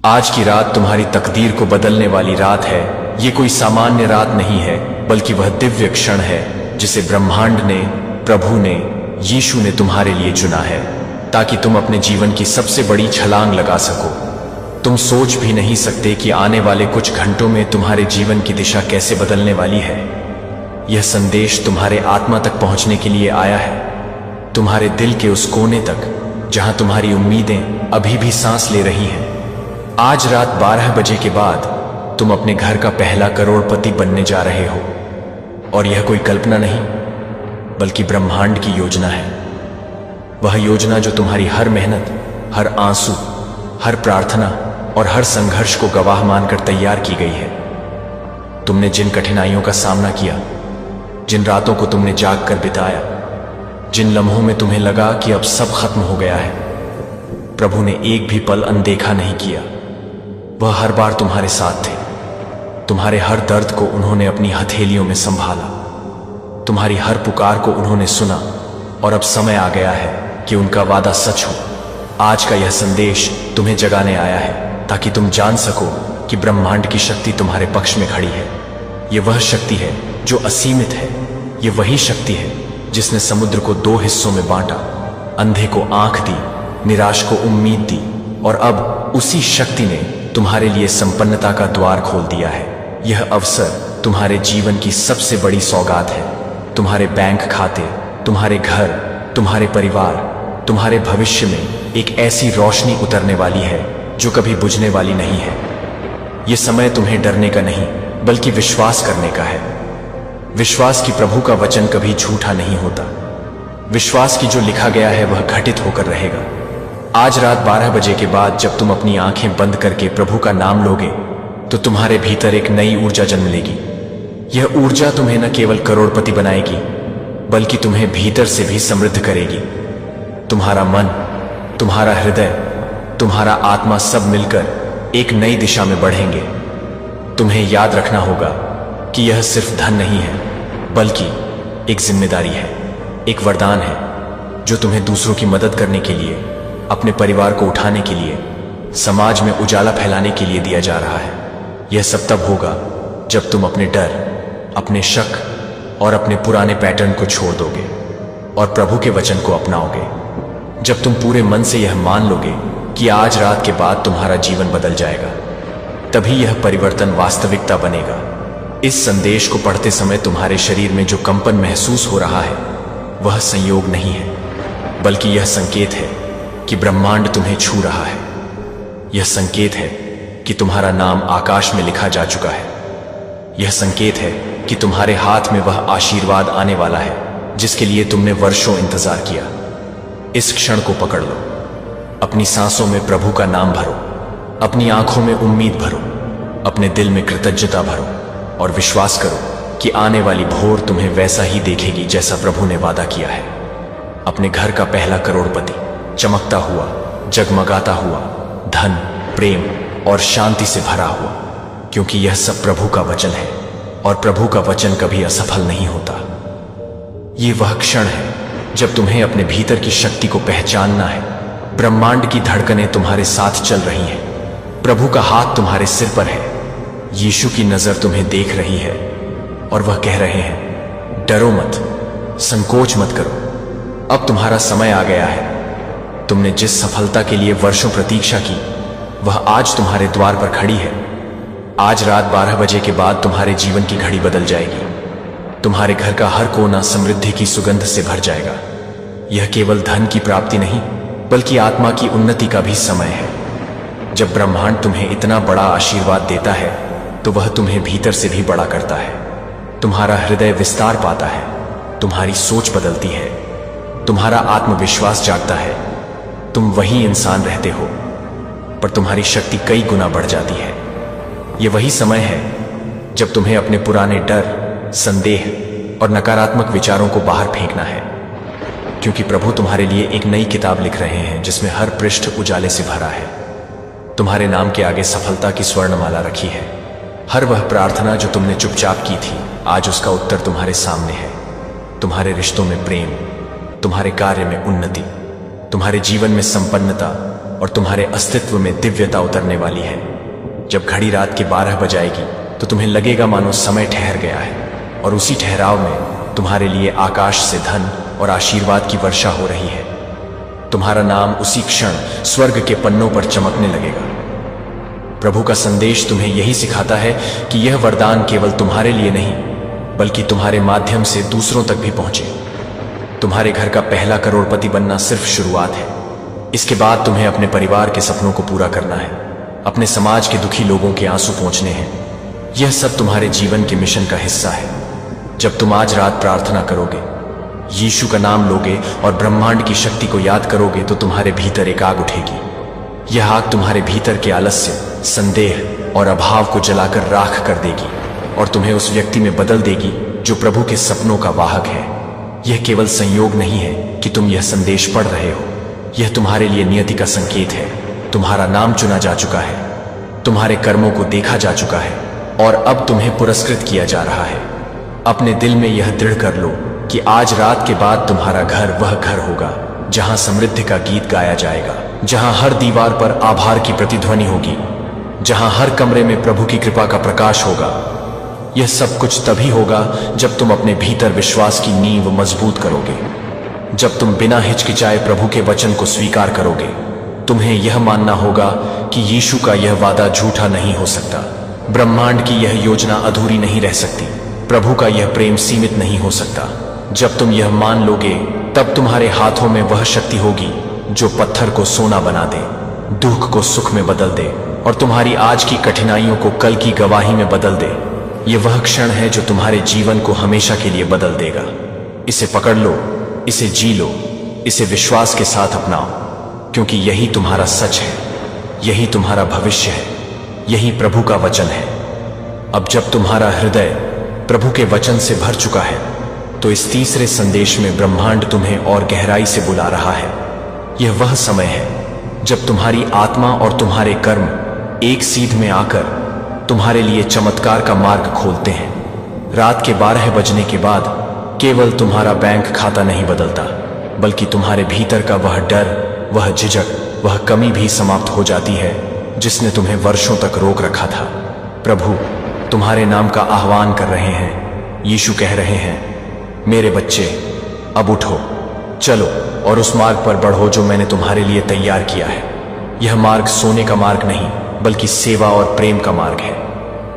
आज की रात तुम्हारी तकदीर को बदलने वाली रात है। ये कोई सामान्य रात नहीं है, बल्कि वह दिव्य क्षण है जिसे ब्रह्मांड ने, प्रभु ने, यीशु ने तुम्हारे लिए चुना है, ताकि तुम अपने जीवन की सबसे बड़ी छलांग लगा सको। तुम सोच भी नहीं सकते कि आने वाले कुछ घंटों में तुम्हारे जीवन की दिशा कैसे बदलने वाली है। यह संदेश तुम्हारे आत्मा तक पहुंचने के लिए आया है, तुम्हारे दिल के उस कोने तक जहां तुम्हारी उम्मीदें अभी भी सांस ले रही हैं। आज रात 12 बजे के बाद तुम अपने घर का पहला करोड़पति बनने जा रहे हो, और यह कोई कल्पना नहीं बल्कि ब्रह्मांड की योजना है। वह योजना जो तुम्हारी हर मेहनत, हर आंसू, हर प्रार्थना और हर संघर्ष को गवाह मानकर तैयार की गई है। तुमने जिन कठिनाइयों का सामना किया, जिन रातों को तुमने जाग कर बिताया, जिन लम्हों में तुम्हें लगा कि अब सब खत्म हो गया है, प्रभु ने एक भी पल अनदेखा नहीं किया। वह हर बार तुम्हारे साथ थे। तुम्हारे हर दर्द को उन्होंने अपनी हथेलियों में संभाला, तुम्हारी हर पुकार को उन्होंने सुना, और अब समय आ गया है कि उनका वादा सच हो। आज का यह संदेश तुम्हें जगाने आया है, ताकि तुम जान सको कि ब्रह्मांड की शक्ति तुम्हारे पक्ष में खड़ी है। यह वह शक्ति है जो असीमित है। यह वही शक्ति है जिसने समुद्र को 2 हिस्सों में बांटा, अंधे को आंख दी, निराश को उम्मीद दी, और अब उसी शक्ति ने तुम्हारे लिए संपन्नता का द्वार खोल दिया है। यह अवसर तुम्हारे जीवन की सबसे बड़ी सौगात है। तुम्हारे बैंक खाते, तुम्हारे घर, तुम्हारे परिवार, तुम्हारे भविष्य में एक ऐसी रोशनी उतरने वाली है जो कभी बुझने वाली नहीं है। यह समय तुम्हें डरने का नहीं, बल्कि विश्वास करने का है। विश्वास कि प्रभु का वचन कभी झूठा नहीं होता। विश्वास कि जो लिखा गया है वह घटित होकर रहेगा। आज रात 12 बजे के बाद जब तुम अपनी आंखें बंद करके प्रभु का नाम लोगे, तो तुम्हारे भीतर एक नई ऊर्जा जन्म लेगी। यह ऊर्जा तुम्हें न केवल करोड़पति बनाएगी, बल्कि तुम्हें भीतर से भी समृद्ध करेगी। तुम्हारा मन, तुम्हारा हृदय, तुम्हारा आत्मा सब मिलकर एक नई दिशा में बढ़ेंगे। तुम्हें याद रखना होगा कि यह सिर्फ धन नहीं है, बल्कि एक जिम्मेदारी है, एक वरदान है जो तुम्हें दूसरों की मदद करने के लिए, अपने परिवार को उठाने के लिए, समाज में उजाला फैलाने के लिए दिया जा रहा है। यह सब तब होगा जब तुम अपने डर, अपने शक और अपने पुराने पैटर्न को छोड़ दोगे और प्रभु के वचन को अपनाओगे। जब तुम पूरे मन से यह मान लोगे कि आज रात के बाद तुम्हारा जीवन बदल जाएगा, तभी यह परिवर्तन वास्तविकता बनेगा। इस संदेश को पढ़ते समय तुम्हारे शरीर में जो कंपन महसूस हो रहा है, वह संयोग नहीं है, बल्कि यह संकेत है कि ब्रह्मांड तुम्हें छू रहा है। यह संकेत है कि तुम्हारा नाम आकाश में लिखा जा चुका है। यह संकेत है कि तुम्हारे हाथ में वह आशीर्वाद आने वाला है जिसके लिए तुमने वर्षों इंतजार किया। इस क्षण को पकड़ लो। अपनी सांसों में प्रभु का नाम भरो, अपनी आंखों में उम्मीद भरो, अपने दिल में कृतज्ञता भरो, और विश्वास करो कि आने वाली भोर तुम्हें वैसा ही देखेगी जैसा प्रभु ने वादा किया है। अपने घर का पहला करोड़पति, चमकता हुआ, जगमगाता हुआ, धन, प्रेम और शांति से भरा हुआ, क्योंकि यह सब प्रभु का वचन है, और प्रभु का वचन कभी असफल नहीं होता। ये वह क्षण है जब तुम्हें अपने भीतर की शक्ति को पहचानना है। ब्रह्मांड की धड़कनें तुम्हारे साथ चल रही हैं, प्रभु का हाथ तुम्हारे सिर पर है, यीशु की नजर तुम्हें देख रही है, और वह कह रहे हैं, डरो मत, संकोच मत करो, अब तुम्हारा समय आ गया है। तुमने जिस सफलता के लिए वर्षों प्रतीक्षा की, वह आज तुम्हारे द्वार पर खड़ी है। आज रात 12 बजे के बाद तुम्हारे जीवन की घड़ी बदल जाएगी। तुम्हारे घर का हर कोना समृद्धि की सुगंध से भर जाएगा। यह केवल धन की प्राप्ति नहीं, बल्कि आत्मा की उन्नति का भी समय है। जब ब्रह्मांड तुम्हें इतना बड़ा आशीर्वाद देता है, तो वह तुम्हें भीतर से भी बड़ा करता है। तुम्हारा हृदय विस्तार पाता है, तुम्हारी सोच बदलती है, तुम्हारा आत्मविश्वास जागता है। तुम वही इंसान रहते हो, पर तुम्हारी शक्ति कई गुना बढ़ जाती है। यह वही समय है जब तुम्हें अपने पुराने डर, संदेह और नकारात्मक विचारों को बाहर फेंकना है, क्योंकि प्रभु तुम्हारे लिए एक नई किताब लिख रहे हैं जिसमें हर पृष्ठ उजाले से भरा है। तुम्हारे नाम के आगे सफलता की स्वर्णमाला रखी है। हर वह प्रार्थना जो तुमने चुपचाप की थी, आज उसका उत्तर तुम्हारे सामने है। तुम्हारे रिश्तों में प्रेम, तुम्हारे कार्य में उन्नति, तुम्हारे जीवन में संपन्नता और तुम्हारे अस्तित्व में दिव्यता उतरने वाली है। जब घड़ी रात के 12 बजाएगी तो तुम्हें लगेगा मानो समय ठहर गया है, और उसी ठहराव में तुम्हारे लिए आकाश से धन और आशीर्वाद की वर्षा हो रही है। तुम्हारा नाम उसी क्षण स्वर्ग के पन्नों पर चमकने लगेगा। प्रभु का संदेश तुम्हें यही सिखाता है कि यह वरदान केवल तुम्हारे लिए नहीं, बल्कि तुम्हारे माध्यम से दूसरों तक भी पहुंचे। तुम्हारे घर का पहला करोड़पति बनना सिर्फ शुरुआत है। इसके बाद तुम्हें अपने परिवार के सपनों को पूरा करना है, अपने समाज के दुखी लोगों के आंसू पोंछने हैं। यह सब तुम्हारे जीवन के मिशन का हिस्सा है। जब तुम आज रात प्रार्थना करोगे, यीशु का नाम लोगे और ब्रह्मांड की शक्ति को याद करोगे, तो तुम्हारे भीतर एक आग उठेगी। यह आग तुम्हारे भीतर के आलस्य, संदेह और अभाव को जलाकर राख कर देगी और तुम्हें उस व्यक्ति में बदल देगी जो प्रभु के सपनों का वाहक है। यह केवल संयोग नहीं है कि तुम यह संदेश पढ़ रहे हो, यह तुम्हारे लिए नियति का संकेत है। तुम्हारा नाम चुना जा चुका है, तुम्हारे कर्मों को देखा जा चुका है और अब तुम्हें पुरस्कृत किया जा रहा है। अपने दिल में यह दृढ़ कर लो कि आज रात के बाद तुम्हारा घर वह घर होगा जहां समृद्धि का गीत गाया जाएगा, जहां हर दीवार पर आभार की प्रतिध्वनि होगी, जहां हर कमरे में प्रभु की कृपा का प्रकाश होगा। यह सब कुछ तभी होगा जब तुम अपने भीतर विश्वास की नींव मजबूत करोगे, जब तुम बिना हिचकिचाए प्रभु के वचन को स्वीकार करोगे। तुम्हें यह मानना होगा कि यीशु का यह वादा झूठा नहीं हो सकता, ब्रह्मांड की यह योजना अधूरी नहीं रह सकती, प्रभु का यह प्रेम सीमित नहीं हो सकता। जब तुम यह मान लोगे, तब तुम्हारे हाथों में वह शक्ति होगी जो पत्थर को सोना बना दे, दुख को सुख में बदल दे और तुम्हारी आज की कठिनाइयों को कल की गवाही में बदल दे। यह वह क्षण है जो तुम्हारे जीवन को हमेशा के लिए बदल देगा। इसे पकड़ लो, इसे जी लो, इसे विश्वास के साथ अपनाओ, क्योंकि यही तुम्हारा सच है, यही तुम्हारा भविष्य है, यही प्रभु का वचन है। अब जब तुम्हारा हृदय प्रभु के वचन से भर चुका है, तो इस तीसरे संदेश में ब्रह्मांड तुम्हें और गहराई से बुला रहा है। यह वह समय है जब तुम्हारी आत्मा और तुम्हारे कर्म एक सीध में आकर तुम्हारे लिए चमत्कार का मार्ग खोलते हैं। रात के 12 बजने के बाद केवल तुम्हारा बैंक खाता नहीं बदलता, बल्कि तुम्हारे भीतर का वह डर, वह झिझक, वह कमी भी समाप्त हो जाती है जिसने तुम्हें वर्षों तक रोक रखा था। प्रभु तुम्हारे नाम का आह्वान कर रहे हैं। यीशु कह रहे हैं, मेरे बच्चे, अब उठो, चलो और उस मार्ग पर बढ़ो जो मैंने तुम्हारे लिए तैयार किया है। यह मार्ग सोने का मार्ग नहीं, बल्कि सेवा और प्रेम का मार्ग है,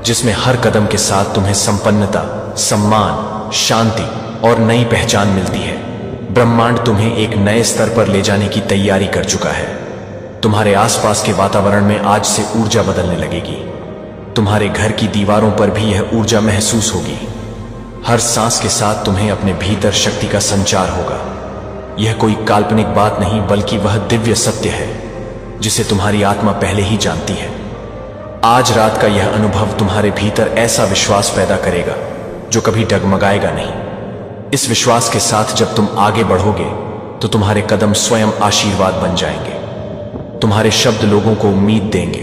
जिसमें हर कदम के साथ तुम्हें संपन्नता, सम्मान, शांति और नई पहचान मिलती है। ब्रह्मांड तुम्हें एक नए स्तर पर ले जाने की तैयारी कर चुका है। तुम्हारे आसपास के वातावरण में आज से ऊर्जा बदलने लगेगी। तुम्हारे घर की दीवारों पर भी यह ऊर्जा महसूस होगी। हर सांस के साथ तुम्हें अपने भीतर शक्ति का संचार होगा। यह कोई काल्पनिक बात नहीं, बल्कि वह दिव्य सत्य है जिसे तुम्हारी आत्मा पहले ही जानती है। आज रात का यह अनुभव तुम्हारे भीतर ऐसा विश्वास पैदा करेगा जो कभी डगमगाएगा नहीं। इस विश्वास के साथ जब तुम आगे बढ़ोगे, तो तुम्हारे कदम स्वयं आशीर्वाद बन जाएंगे। तुम्हारे शब्द लोगों को उम्मीद देंगे,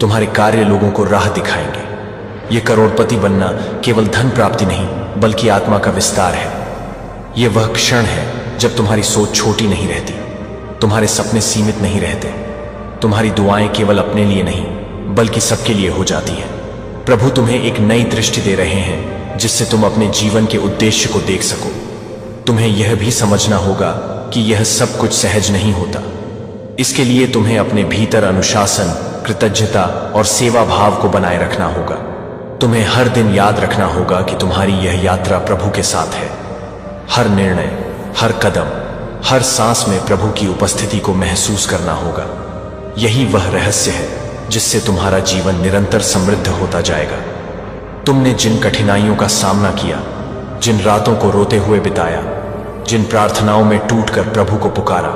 तुम्हारे कार्य लोगों को राह दिखाएंगे। यह करोड़पति बनना केवल धन प्राप्ति नहीं, बल्कि आत्मा का विस्तार है। यह वह क्षण है जब तुम्हारी सोच छोटी नहीं रहती, तुम्हारे सपने सीमित नहीं रहते, तुम्हारी दुआएं केवल अपने लिए नहीं, बल्कि सबके लिए हो जाती हैं। प्रभु तुम्हें एक नई दृष्टि दे रहे हैं, जिससे तुम अपने जीवन के उद्देश्य को देख सको। तुम्हें यह भी समझना होगा कि यह सब कुछ सहज नहीं होता। इसके लिए तुम्हें अपने भीतर अनुशासन, कृतज्ञता और सेवा भाव को बनाए रखना होगा। तुम्हें हर दिन याद रखना होगा कि तुम्हारी यह यात्रा प्रभु के साथ है। हर निर्णय, हर कदम, हर सांस में प्रभु की उपस्थिति को महसूस करना होगा। यही वह रहस्य है जिससे तुम्हारा जीवन निरंतर समृद्ध होता जाएगा। तुमने जिन कठिनाइयों का सामना किया, जिन रातों को रोते हुए बिताया, जिन प्रार्थनाओं में टूटकर प्रभु को पुकारा,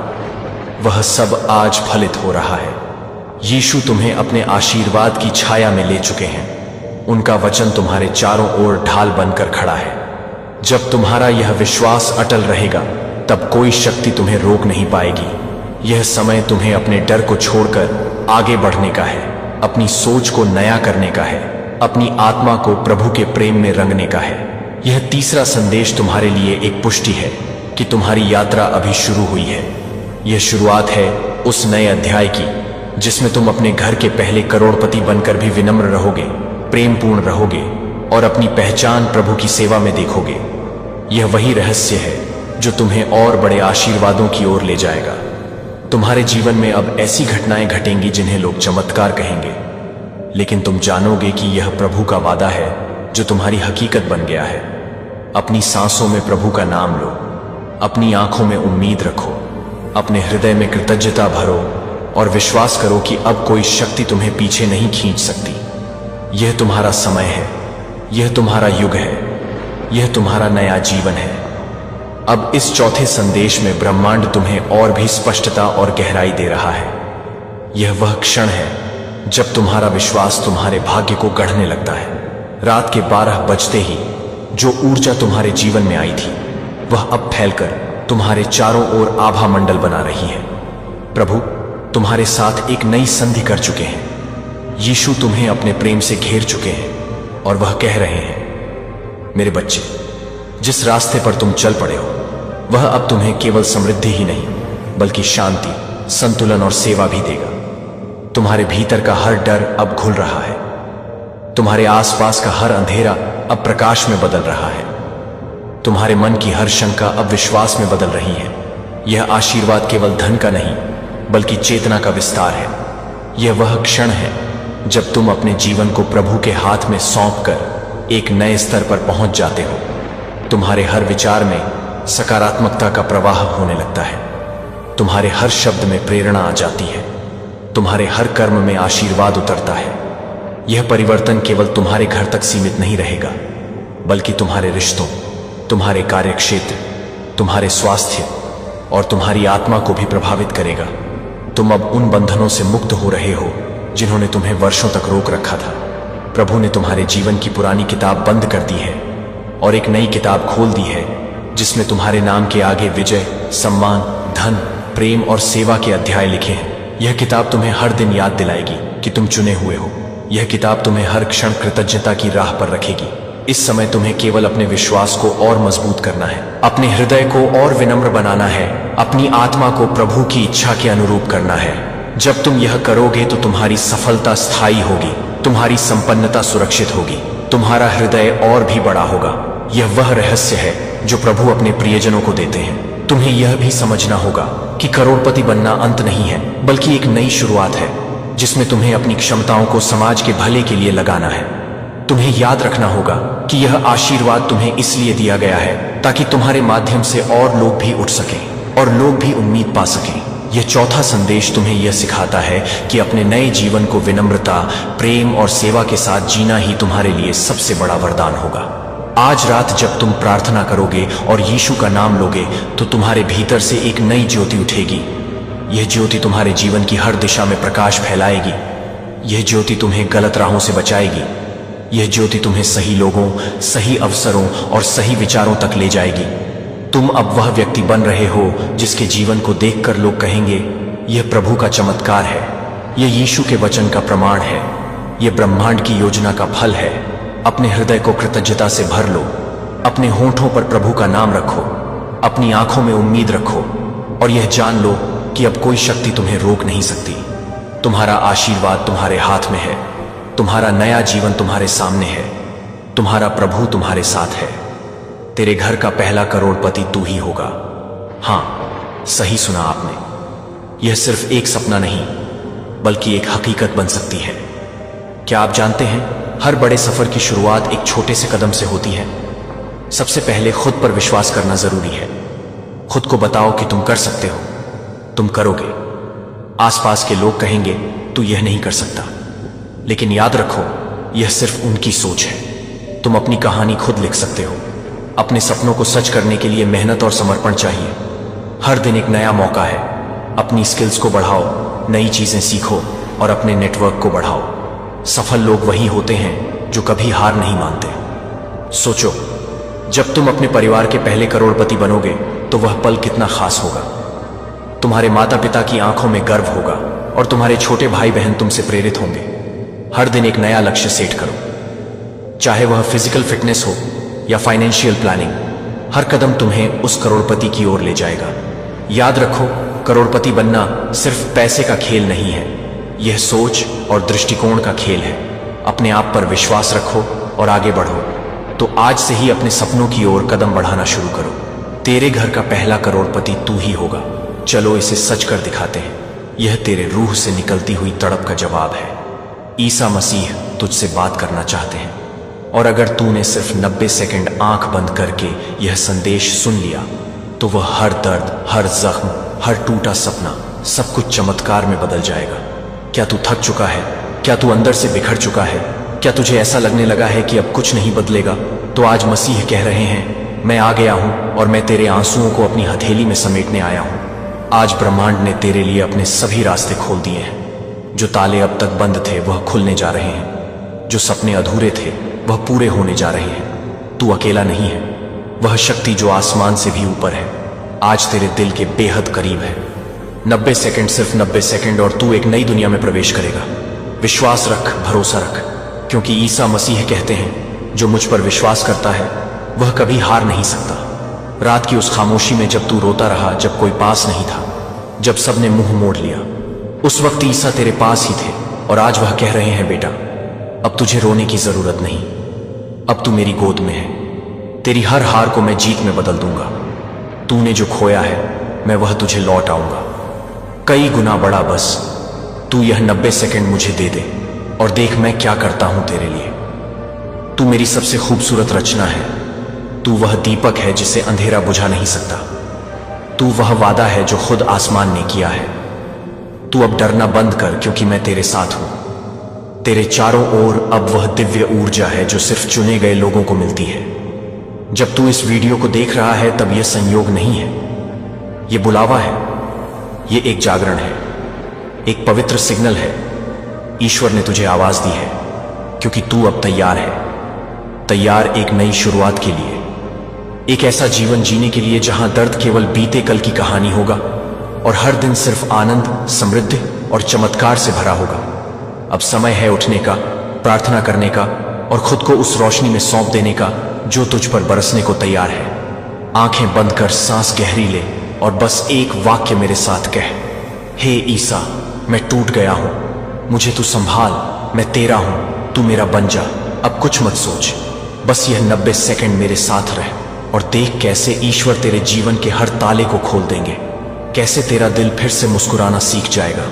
वह सब आज फलित हो रहा है। यीशु तुम्हें अपने आशीर्वाद की छाया में ले चुके हैं। उनका वचन तुम्हारे चारों ओर ढाल बनकर खड़ा है। जब तुम्हारा यह विश्वास अटल रहेगा, तब कोई शक्ति तुम्हें रोक नहीं पाएगी। यह समय तुम्हें अपने डर को छोड़कर आगे बढ़ने का है, अपनी सोच को नया करने का है, अपनी आत्मा को प्रभु के प्रेम में रंगने का है। यह तीसरा संदेश तुम्हारे लिए एक पुष्टि है कि तुम्हारी यात्रा अभी शुरू हुई है। यह शुरुआत है उस नए अध्याय की जिसमें तुम अपने घर के पहले करोड़पति बनकर भी विनम्र रहोगे, प्रेमपूर्ण रहोगे और अपनी पहचान प्रभु की सेवा में देखोगे। यह वही रहस्य है जो तुम्हें और बड़े आशीर्वादों की ओर ले जाएगा। तुम्हारे जीवन में अब ऐसी घटनाएं घटेंगी जिन्हें लोग चमत्कार कहेंगे, लेकिन तुम जानोगे कि यह प्रभु का वादा है जो तुम्हारी हकीकत बन गया है। अपनी सांसों में प्रभु का नाम लो, अपनी आंखों में उम्मीद रखो, अपने हृदय में कृतज्ञता भरो और विश्वास करो कि अब कोई शक्ति तुम्हें पीछे नहीं खींच सकती। यह तुम्हारा समय है, यह तुम्हारा युग है, यह तुम्हारा नया जीवन है। अब इस चौथे संदेश में ब्रह्मांड तुम्हें और भी स्पष्टता और गहराई दे रहा है। यह वह क्षण है जब तुम्हारा विश्वास तुम्हारे भाग्य को गढ़ने लगता है। रात के 12 बजते ही जो ऊर्जा तुम्हारे जीवन में आई थी वह अब फैलकर तुम्हारे चारों ओर आभा मंडल बना रही है। प्रभु तुम्हारे साथ एक नई संधि कर चुके हैं। यीशु तुम्हें अपने प्रेम से घेर चुके हैं और वह कह रहे हैं, मेरे बच्चे, जिस रास्ते पर तुम चल पड़े हो वह अब तुम्हें केवल समृद्धि ही नहीं बल्कि शांति, संतुलन और सेवा भी देगा। तुम्हारे भीतर का हर डर अब घुल रहा है। तुम्हारे आसपास का हर अंधेरा अब प्रकाश में बदल रहा है। तुम्हारे मन की हर शंका अब विश्वास में बदल रही है। यह आशीर्वाद केवल धन का नहीं बल्कि चेतना का विस्तार है। यह वह क्षण है जब तुम अपने जीवन को प्रभु के हाथ में सौंपकर एक नए स्तर पर पहुंच जाते हो। तुम्हारे हर विचार में सकारात्मकता का प्रवाह होने लगता है। तुम्हारे हर शब्द में प्रेरणा आ जाती है। तुम्हारे हर कर्म में आशीर्वाद उतरता है। यह परिवर्तन केवल तुम्हारे घर तक सीमित नहीं रहेगा बल्कि तुम्हारे रिश्तों, तुम्हारे कार्यक्षेत्र, तुम्हारे स्वास्थ्य और तुम्हारी आत्मा को भी प्रभावित करेगा। तुम अब उन बंधनों से मुक्त हो रहे हो जिन्होंने तुम्हें वर्षों तक रोक रखा था। प्रभु ने तुम्हारे जीवन की पुरानी किताब बंद कर दी है और एक नई किताब खोल दी है जिसमें तुम्हारे नाम के आगे विजय, सम्मान, धन, प्रेम और सेवा के अध्याय लिखे हैं। यह किताब तुम्हें हर दिन याद दिलाएगी कि तुम चुने हुए हो। यह किताब तुम्हें हर क्षण कृतज्ञता की राह पर रखेगी। इस समय तुम्हें केवल अपने विश्वास को और मजबूत करना है, अपने हृदय को और विनम्र बनाना है, अपनी आत्मा को प्रभु की इच्छा के अनुरूप करना है। जब तुम यह करोगे तो तुम्हारी सफलता स्थायी होगी, तुम्हारी संपन्नता सुरक्षित होगी, तुम्हारा हृदय और भी बड़ा होगा। यह वह रहस्य है जो प्रभु अपने प्रियजनों को देते हैं। तुम्हें यह भी समझना होगा कि करोड़पति बनना अंत नहीं है बल्कि एक नई शुरुआत है जिसमें तुम्हें अपनी क्षमताओं को समाज के भले के लिए लगाना है। तुम्हें याद रखना होगा कि यह आशीर्वाद तुम्हें इसलिए दिया गया है ताकि तुम्हारे माध्यम से और लोग भी उठ सकें और लोग भी उम्मीद पा सकें। यह चौथा संदेश तुम्हें यह सिखाता है कि अपने नए जीवन को विनम्रता, प्रेम और सेवा के साथ जीना ही तुम्हारे लिए सबसे बड़ा वरदान होगा। आज रात जब तुम प्रार्थना करोगे और यीशु का नाम लोगे तो तुम्हारे भीतर से एक नई ज्योति उठेगी। यह ज्योति तुम्हारे जीवन की हर दिशा में प्रकाश फैलाएगी। यह ज्योति तुम्हें गलत राहों से बचाएगी। यह ज्योति तुम्हें सही लोगों, सही अवसरों और सही विचारों तक ले जाएगी। तुम अब वह व्यक्ति बन रहे हो जिसके जीवन को देखकर लोग कहेंगे, यह प्रभु का चमत्कार है, यह यीशु के वचन का प्रमाण है, यह ब्रह्मांड की योजना का फल है। अपने हृदय को कृतज्ञता से भर लो, अपने होठों पर प्रभु का नाम रखो, अपनी आंखों में उम्मीद रखो और यह जान लो कि अब कोई शक्ति तुम्हें रोक नहीं सकती। तुम्हारा आशीर्वाद तुम्हारे हाथ में है, तुम्हारा नया जीवन तुम्हारे सामने है, तुम्हारा प्रभु तुम्हारे साथ है। तेरे घर का पहला करोड़पति तू ही होगा। हाँ, सही सुना आपने। यह सिर्फ एक सपना नहीं बल्कि एक हकीकत बन सकती है। क्या आप जानते हैं, हर बड़े सफर की शुरुआत एक छोटे से कदम से होती है। सबसे पहले खुद पर विश्वास करना जरूरी है। खुद को बताओ कि तुम कर सकते हो, तुम करोगे। आसपास के लोग कहेंगे तू यह नहीं कर सकता, लेकिन याद रखो यह सिर्फ उनकी सोच है। तुम अपनी कहानी खुद लिख सकते हो। अपने सपनों को सच करने के लिए मेहनत और समर्पण चाहिए। हर दिन एक नया मौका है। अपनी स्किल्स को बढ़ाओ, नई चीजें सीखो और अपने नेटवर्क को बढ़ाओ। सफल लोग वही होते हैं जो कभी हार नहीं मानते। सोचो, जब तुम अपने परिवार के पहले करोड़पति बनोगे तो वह पल कितना खास होगा। तुम्हारे माता पिता की आंखों में गर्व होगा और तुम्हारे छोटे भाई बहन तुमसे प्रेरित होंगे। हर दिन एक नया लक्ष्य सेट करो, चाहे वह फिजिकल फिटनेस हो या फाइनेंशियल प्लानिंग। हर कदम तुम्हें उस करोड़पति की ओर ले जाएगा। याद रखो, करोड़पति बनना सिर्फ पैसे का खेल नहीं है, यह सोच और दृष्टिकोण का खेल है। अपने आप पर विश्वास रखो और आगे बढ़ो। तो आज से ही अपने सपनों की ओर कदम बढ़ाना शुरू करो। तेरे घर का पहला करोड़पति तू ही होगा। चलो इसे सच कर दिखाते हैं। यह तेरे रूह से निकलती हुई तड़प का जवाब है। ईसा मसीह तुझसे बात करना चाहते हैं, और अगर तूने सिर्फ 90 सेकंड आंख बंद करके यह संदेश सुन लिया तो वह हर दर्द, हर जख्म, हर टूटा सपना सब कुछ चमत्कार में बदल जाएगा। क्या तू थक चुका है? क्या तू अंदर से बिखर चुका है? क्या तुझे ऐसा लगने लगा है कि अब कुछ नहीं बदलेगा? तो आज मसीह कह रहे हैं, मैं आ गया हूं और मैं तेरे आंसुओं को अपनी हथेली में समेटने आया हूं। आज ब्रह्मांड ने तेरे लिए अपने सभी रास्ते खोल दिए हैं। जो ताले अब तक बंद थे वह खुलने जा रहे हैं। जो सपने अधूरे थे वह पूरे होने जा रहे हैं। तू अकेला नहीं है। वह शक्ति जो आसमान से भी ऊपर है आज तेरे दिल के बेहद करीब है। 90 सेकंड, सिर्फ 90 सेकंड, और तू एक नई दुनिया में प्रवेश करेगा। विश्वास रख, भरोसा रख, क्योंकि ईसा मसीह कहते हैं, जो मुझ पर विश्वास करता है वह कभी हार नहीं सकता। रात की उस खामोशी में जब तू रोता रहा, जब कोई पास नहीं था, जब सबने मुंह मोड़ लिया, उस वक्त ईसा तेरे पास ही थे। और आज वह कह रहे हैं, बेटा अब तुझे रोने की जरूरत नहीं। अब तू मेरी गोद में है। तेरी हर हार को मैं जीत में बदल दूंगा। तूने जो खोया है मैं वह तुझे लौट आऊंगा, कई गुना बड़ा। बस तू यह 90 सेकंड मुझे दे दे और देख मैं क्या करता हूं तेरे लिए। तू मेरी सबसे खूबसूरत रचना है। तू वह दीपक है जिसे अंधेरा बुझा नहीं सकता। तू वह वादा है जो खुद आसमान ने किया है। तू अब डरना बंद कर, क्योंकि मैं तेरे साथ हूं। तेरे चारों ओर अब वह दिव्य ऊर्जा है जो सिर्फ चुने गए लोगों को मिलती है। जब तू इस वीडियो को देख रहा है तब यह संयोग नहीं है, यह बुलावा है, यह एक जागरण है, एक पवित्र सिग्नल है। ईश्वर ने तुझे आवाज दी है, क्योंकि तू अब तैयार है। तैयार एक नई शुरुआत के लिए, एक ऐसा जीवन जीने के लिए जहां दर्द केवल बीते कल की कहानी होगा और हर दिन सिर्फ आनंद, समृद्धि और चमत्कार से भरा होगा। अब समय है उठने का, प्रार्थना करने का और खुद को उस रोशनी में सौंप देने का जो तुझ पर बरसने को तैयार है। आंखें बंद कर सांस गहरी ले और बस एक वाक्य मेरे साथ कह, हे ईसा, मैं टूट गया हूं, मुझे तू संभाल, मैं तेरा हूं, तू मेरा बन जा। अब कुछ मत सोच, बस यह 90 सेकंड मेरे साथ रह और देख कैसे ईश्वर तेरे जीवन के हर ताले को खोल देंगे, कैसे तेरा दिल फिर से मुस्कुराना सीख जाएगा।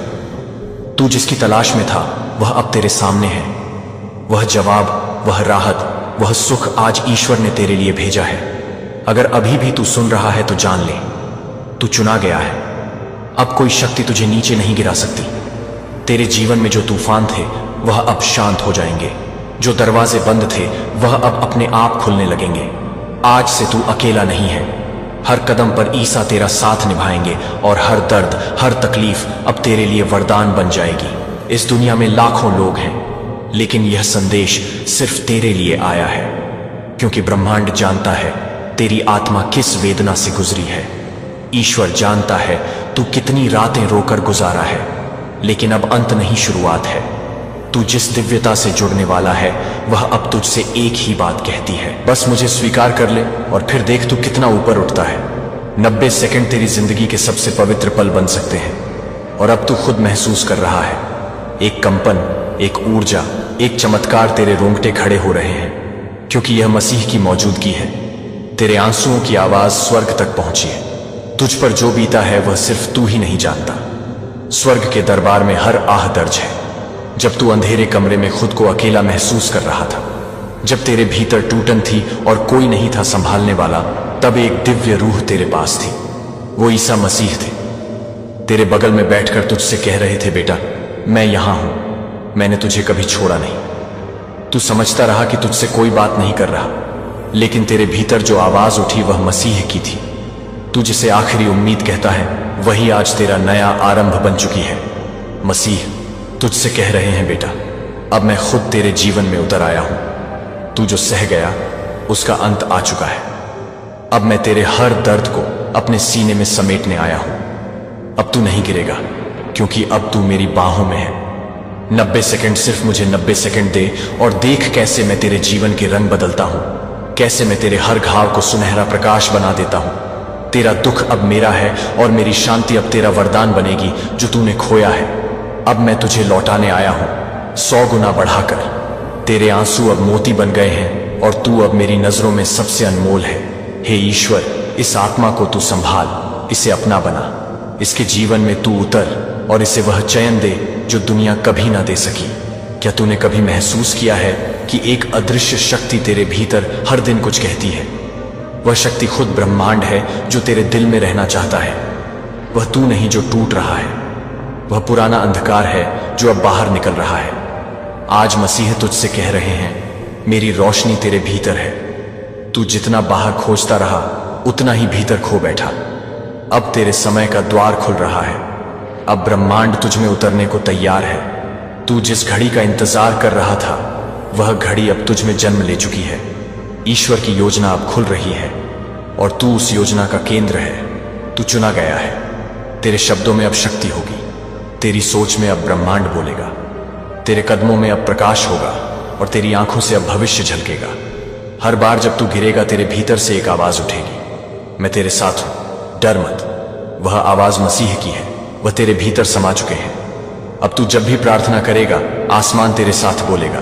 तू जिसकी तलाश में था वह अब तेरे सामने है। वह जवाब, वह राहत, वह सुख आज ईश्वर ने तेरे लिए भेजा है। अगर अभी भी तू सुन रहा है तो जान ले, तू चुना गया है। अब कोई शक्ति तुझे नीचे नहीं गिरा सकती। तेरे जीवन में जो तूफान थे वह अब शांत हो जाएंगे। जो दरवाजे बंद थे वह अब अपने आप खुलने लगेंगे। आज से तू अकेला नहीं है। हर कदम पर ईसा तेरा साथ निभाएंगे और हर दर्द, हर तकलीफ अब तेरे लिए वरदान बन जाएगी। इस दुनिया में लाखों लोग हैं, लेकिन यह संदेश सिर्फ तेरे लिए आया है, क्योंकि ब्रह्मांड जानता है तेरी आत्मा किस वेदना से गुजरी है। ईश्वर जानता है तू कितनी रातें रोकर गुजारा है, लेकिन अब अंत नहीं, शुरुआत है। तू जिस दिव्यता से जुड़ने वाला है वह अब तुझसे एक ही बात कहती है, बस मुझे स्वीकार कर ले और फिर देख तू कितना ऊपर उठता है। 90 सेकंड तेरी जिंदगी के सबसे पवित्र पल बन सकते हैं, और अब तू खुद महसूस कर रहा है एक कंपन, एक ऊर्जा, एक चमत्कार। तेरे रोंगटे खड़े हो रहे हैं, क्योंकि यह मसीह की मौजूदगी है। तेरे आंसुओं की आवाज स्वर्ग तक पहुंची है। तुझ पर जो बीता है वह सिर्फ तू ही नहीं जानता। स्वर्ग के दरबार में हर आह दर्ज है। जब तू अंधेरे कमरे में खुद को अकेला महसूस कर रहा था, जब तेरे भीतर टूटन थी और कोई नहीं था संभालने वाला, तब एक दिव्य रूह तेरे पास थी। वो ईसा मसीह थे। तेरे बगल में बैठकर तुझसे कह रहे थे, बेटा मैं यहां हूं, मैंने तुझे कभी छोड़ा नहीं। तू समझता रहा कि तुझसे कोई बात नहीं कर रहा, लेकिन तेरे भीतर जो आवाज उठी वह मसीह की थी। तू जिसे आखिरी उम्मीद कहता है वही आज तेरा नया आरंभ बन चुकी है। मसीह तुझसे कह रहे हैं, बेटा अब मैं खुद तेरे जीवन में उतर आया हूं। तू जो सह गया उसका अंत आ चुका है। अब मैं तेरे हर दर्द को अपने सीने में समेटने आया हूं। अब तू नहीं गिरेगा, क्योंकि अब तू मेरी बाहों में है। 90 सेकंड, सिर्फ मुझे 90 सेकंड दे और देख कैसे मैं तेरे जीवन के रंग बदलता हूं, कैसे मैं तेरे हर घाव को सुनहरा प्रकाश बना देता हूं। तेरा दुख अब मेरा है और मेरी शांति अब तेरा वरदान बनेगी जो तूने खोया है। अब मैं तुझे लौटाने आया हूं 100 गुना बढ़ाकर। तेरे आंसू अब मोती बन गए हैं और तू अब मेरी नजरों में सबसे अनमोल है। हे ईश्वर, इस आत्मा को तू संभाल, इसे अपना बना, इसके जीवन में तू उतर और इसे वह चयन दे जो दुनिया कभी ना दे सकी। क्या तूने कभी महसूस किया है कि एक अदृश्य शक्ति तेरे भीतर हर दिन कुछ कहती है? वह शक्ति खुद ब्रह्मांड है जो तेरे दिल में रहना चाहता है। वह तू नहीं जो टूट रहा है, वह पुराना अंधकार है जो अब बाहर निकल रहा है। आज मसीह तुझसे कह रहे हैं, मेरी रोशनी तेरे भीतर है। तू जितना बाहर खोजता रहा उतना ही भीतर खो बैठा। अब तेरे समय का द्वार खुल रहा है। अब ब्रह्मांड तुझ में उतरने को तैयार है। तू जिस घड़ी का इंतजार कर रहा था वह घड़ी अब तुझ में जन्म ले चुकी है। ईश्वर की योजना अब खुल रही है और तू उस योजना का केंद्र है। तू चुना गया है। तेरे शब्दों में अब शक्ति होगी, तेरी सोच में अब ब्रह्मांड बोलेगा, तेरे कदमों में अब प्रकाश होगा और तेरी आंखों से अब भविष्य झलकेगा। हर बार जब तू गिरेगा तेरे भीतर से एक आवाज उठेगी, मैं तेरे साथ हूं, डर मत। वह आवाज मसीह की है, वह तेरे भीतर समा चुके हैं। अब तू जब भी प्रार्थना करेगा आसमान तेरे साथ बोलेगा।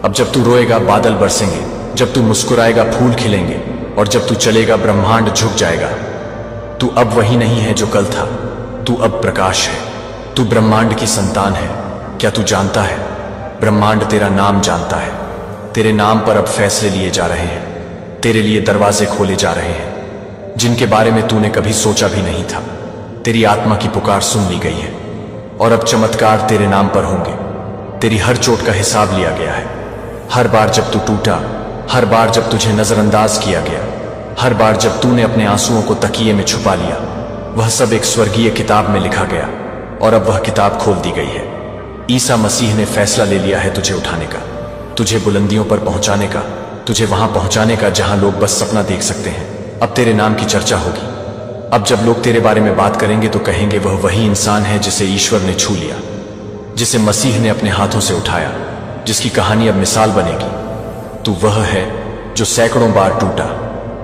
अब जब तू रोएगा बादल बरसेंगे, जब तू मुस्कुराएगा फूल खिलेंगे और जब तू चलेगा ब्रह्मांड झुक जाएगा। तू अब वही नहीं है जो कल था, तू अब प्रकाश है। तू ब्रह्मांड की संतान है। क्या तू जानता है, ब्रह्मांड तेरा नाम जानता है। तेरे नाम पर अब फैसले लिए जा रहे हैं, तेरे लिए दरवाजे खोले जा रहे हैं जिनके बारे में तूने कभी सोचा भी नहीं था। तेरी आत्मा की पुकार सुन ली गई है और अब चमत्कार तेरे नाम पर होंगे। तेरी हर चोट का हिसाब लिया गया है। हर बार जब तू टूटा, हर बार जब तुझे नजरअंदाज किया गया, हर बार जब तूने अपने आंसुओं को तकिए में छुपा लिया, वह सब एक स्वर्गीय किताब में लिखा गया और अब वह किताब खोल दी गई है। ईसा मसीह ने फैसला ले लिया है तुझे उठाने का, तुझे बुलंदियों पर पहुंचाने का, तुझे वहां पहुंचाने का जहां लोग बस सपना देख सकते हैं। अब तेरे नाम की चर्चा होगी। अब जब लोग तेरे बारे में बात करेंगे तो कहेंगे वह वही इंसान है जिसे ईश्वर ने छू लिया, जिसे मसीह ने अपने हाथों से उठाया, जिसकी कहानी अब मिसाल बनेगी। तू वह है जो सैकड़ों बार टूटा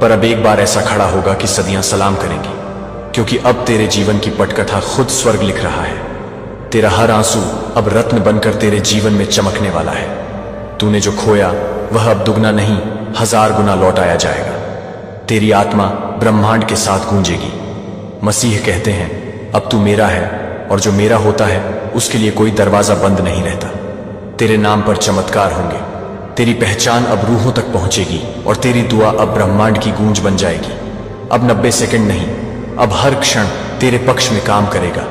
पर अब एक बार ऐसा खड़ा होगा कि सदियां सलाम करेंगी, क्योंकि अब तेरे जीवन की पटकथा खुद स्वर्ग लिख रहा है। तेरा हर आंसू अब रत्न बनकर तेरे जीवन में चमकने वाला है। तूने जो खोया वह अब दुगना नहीं 1000 गुना लौटाया जाएगा। तेरी आत्मा ब्रह्मांड के साथ गूंजेगी। मसीह कहते हैं, अब तू मेरा है और जो मेरा होता है उसके लिए कोई दरवाजा बंद नहीं रहता। तेरे नाम पर चमत्कार होंगे। तेरी पहचान अब रूहों तक पहुंचेगी और तेरी दुआ अब ब्रह्मांड की गूंज बन जाएगी। अब 90 सेकंड नहीं, अब हर क्षण तेरे पक्ष में काम करेगा,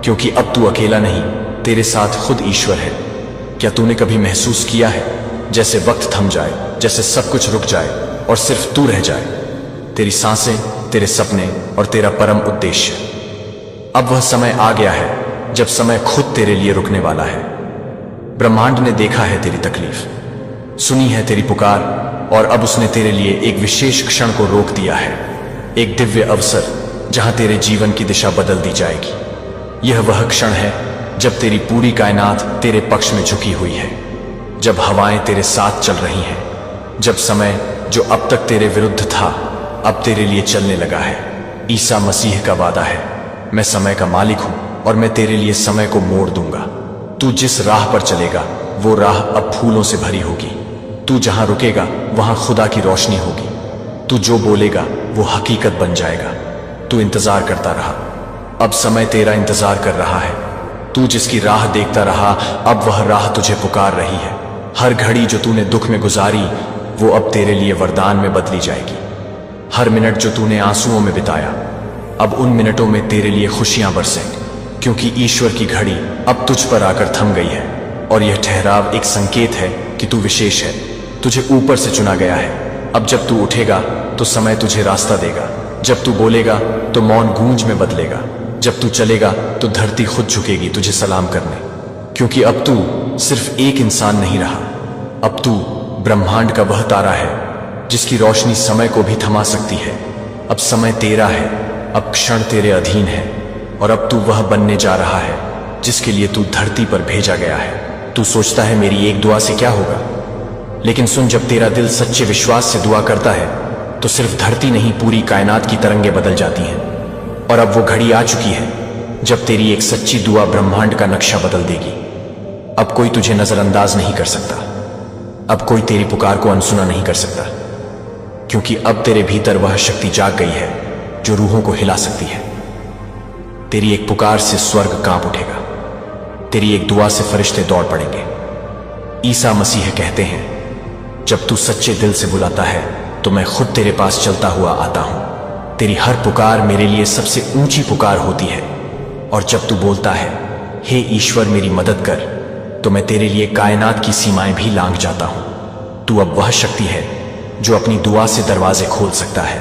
क्योंकि अब तू अकेला नहीं, तेरे साथ खुद ईश्वर है। क्या तूने कभी महसूस किया है जैसे वक्त थम जाए, जैसे सब कुछ रुक जाए और सिर्फ तू रह जाए? तेरी सांसें, तेरे सपने और तेरा परम उद्देश्य। अब वह समय आ गया है जब समय खुद तेरे लिए रुकने वाला है। ब्रह्मांड ने देखा है तेरी तकलीफ, सुनी है तेरी पुकार और अब उसने तेरे लिए एक विशेष क्षण को रोक दिया है, एक दिव्य अवसर जहां तेरे जीवन की दिशा बदल दी जाएगी। यह वह क्षण है जब तेरी पूरी कायनात तेरे पक्ष में झुकी हुई है, जब हवाएं तेरे साथ चल रही हैं, जब समय जो अब तक तेरे विरुद्ध था अब तेरे लिए चलने लगा है। ईसा मसीह का वादा है, मैं समय का मालिक हूं और मैं तेरे लिए समय को मोड़ दूंगा। तू जिस राह पर चलेगा वो राह अब फूलों से भरी होगी। तू जहां रुकेगा वहां खुदा की रोशनी होगी। तू जो बोलेगा वो हकीकत बन जाएगा। तू इंतजार करता रहा, अब समय तेरा इंतजार कर रहा है। तू जिसकी राह देखता रहा अब वह राह तुझे पुकार रही है। हर घड़ी जो तूने दुख में गुजारी वो अब तेरे लिए वरदान में बदली जाएगी। हर मिनट जो तूने आंसुओं में बिताया अब उन मिनटों में तेरे लिए खुशियां बरसेंगी, क्योंकि ईश्वर की घड़ी अब तुझ पर आकर थम गई है और यह ठहराव एक संकेत है कि तू विशेष है, तुझे ऊपर से चुना गया है। अब जब तू उठेगा तो समय तुझे रास्ता देगा, जब तू बोलेगा तो मौन गूंज में बदलेगा, जब तू चलेगा तो धरती खुद झुकेगी तुझे सलाम करने, क्योंकि अब तू सिर्फ एक इंसान नहीं रहा, अब तू ब्रह्मांड का वह तारा है जिसकी रोशनी समय को भी थमा सकती है। अब समय तेरा है, अब क्षण तेरे अधीन है और अब तू वह बनने जा रहा है जिसके लिए तू धरती पर भेजा गया है। तू सोचता है मेरी एक दुआ से क्या होगा, लेकिन सुन, जब तेरा दिल सच्चे विश्वास से दुआ करता है तो सिर्फ धरती नहीं, पूरी कायनात की तरंगें बदल जाती हैं। और अब वो घड़ी आ चुकी है जब तेरी एक सच्ची दुआ ब्रह्मांड का नक्शा बदल देगी। अब कोई तुझे नजरअंदाज नहीं कर सकता, अब कोई तेरी पुकार को अनसुना नहीं कर सकता, क्योंकि अब तेरे भीतर वह शक्ति जाग गई है जो रूहों को हिला सकती है। तेरी एक पुकार से स्वर्ग कांप उठेगा, तेरी एक दुआ से फरिश्ते दौड़ पड़ेंगे। ईसा मसीह कहते हैं, जब तू सच्चे दिल से बुलाता है तो मैं खुद तेरे पास चलता हुआ आता हूं। तेरी हर पुकार मेरे लिए सबसे ऊंची पुकार होती है। और जब तू बोलता है, हे ईश्वर मेरी मदद कर, तो मैं तेरे लिए कायनात की सीमाएं भी लांघ जाता हूं। तू अब वह शक्ति है जो अपनी दुआ से दरवाजे खोल सकता है।